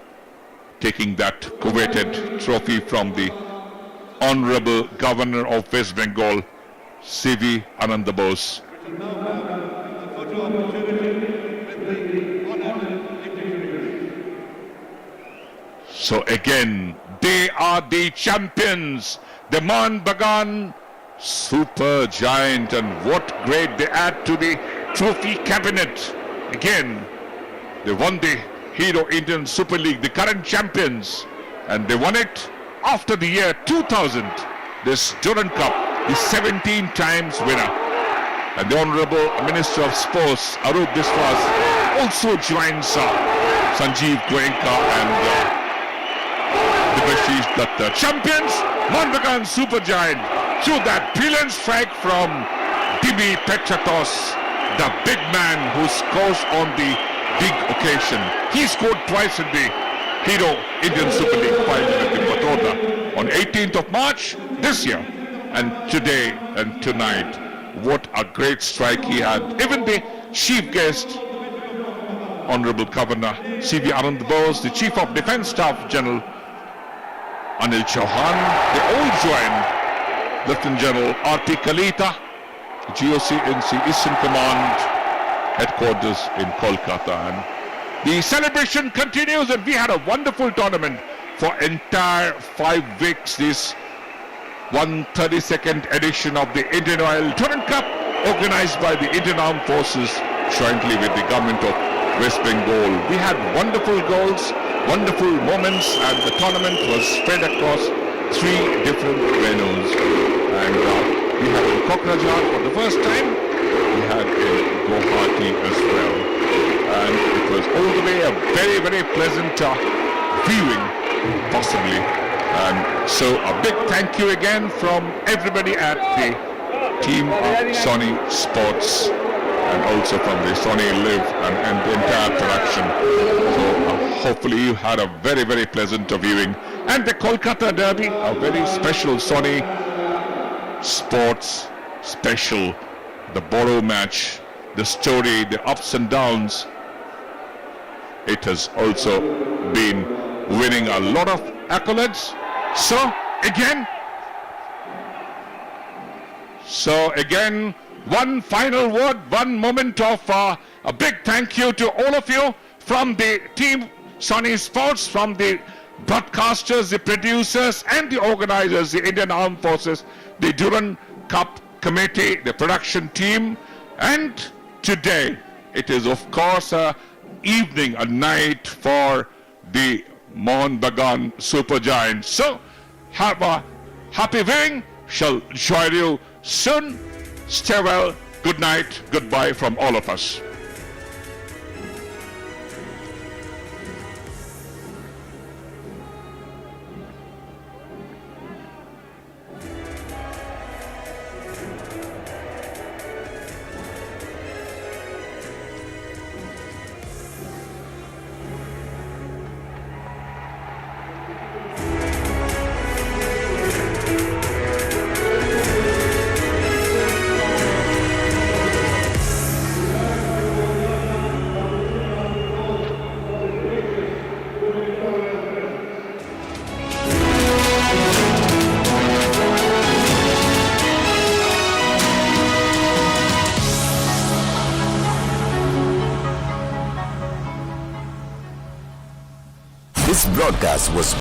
C: taking that coveted trophy from the Honorable Governor of West Bengal, C.V. Ananda Bose. So again, they are the champions, the Mohun Bagan super giant, and what great they add to the trophy cabinet. Again, they won the Hero Indian Super League, the current champions, and they won it after the year 2000. This Durand Cup, the 17 times winner. And the Honorable Minister of Sports, Arup Biswas, also joins Sanjeev Goenka and Debashish Datta. Champions, Mohun Bagan Supergiant, through that brilliant strike from Dimi Petratos, the big man who scores on the big occasion. He scored twice in the Hero Indian Super League final at the Fatoda on 18th of March this year. And today and tonight, what a great strike he had. Even the chief guest, Honorable Governor C.V. Ananda Bose, the Chief of Defence Staff, General Anil Chauhan, they all joined Lieutenant General R.T. Kalita, GOC-NC Eastern Command headquarters in Kolkata. And the celebration continues, and we had a wonderful tournament for entire 5 weeks. This 132nd edition of the Indian Oil Durand Cup, organized by the Indian Armed Forces jointly with the government of West Bengal. We had wonderful goals, wonderful moments, and the tournament was spread across 3 different venues. And we had in Kokrajhar for the first time, we had in Guwahati as well. And it was all the way a very, very pleasant viewing, possibly. And so a big thank you again from everybody at the team of Sony Sports, and also from the Sony Live and the entire production. So hopefully you had a very, very pleasant viewing. And the Kolkata Derby, a very special Sony Sports special. The Borough match, the story, the ups and downs. It has also been winning a lot of accolades. So again, one final word, one moment of a big thank you to all of you from the team Sony Sports, from the broadcasters, the producers and the organizers, the Indian Armed Forces, the Durand Cup committee, the production team, and today. It is, of course, a evening, a night for the Mohun Bagan Supergiants. So, have a happy viewing. Shall join you soon. Stay well. Good night. Goodbye from all of us.
G: This broadcast was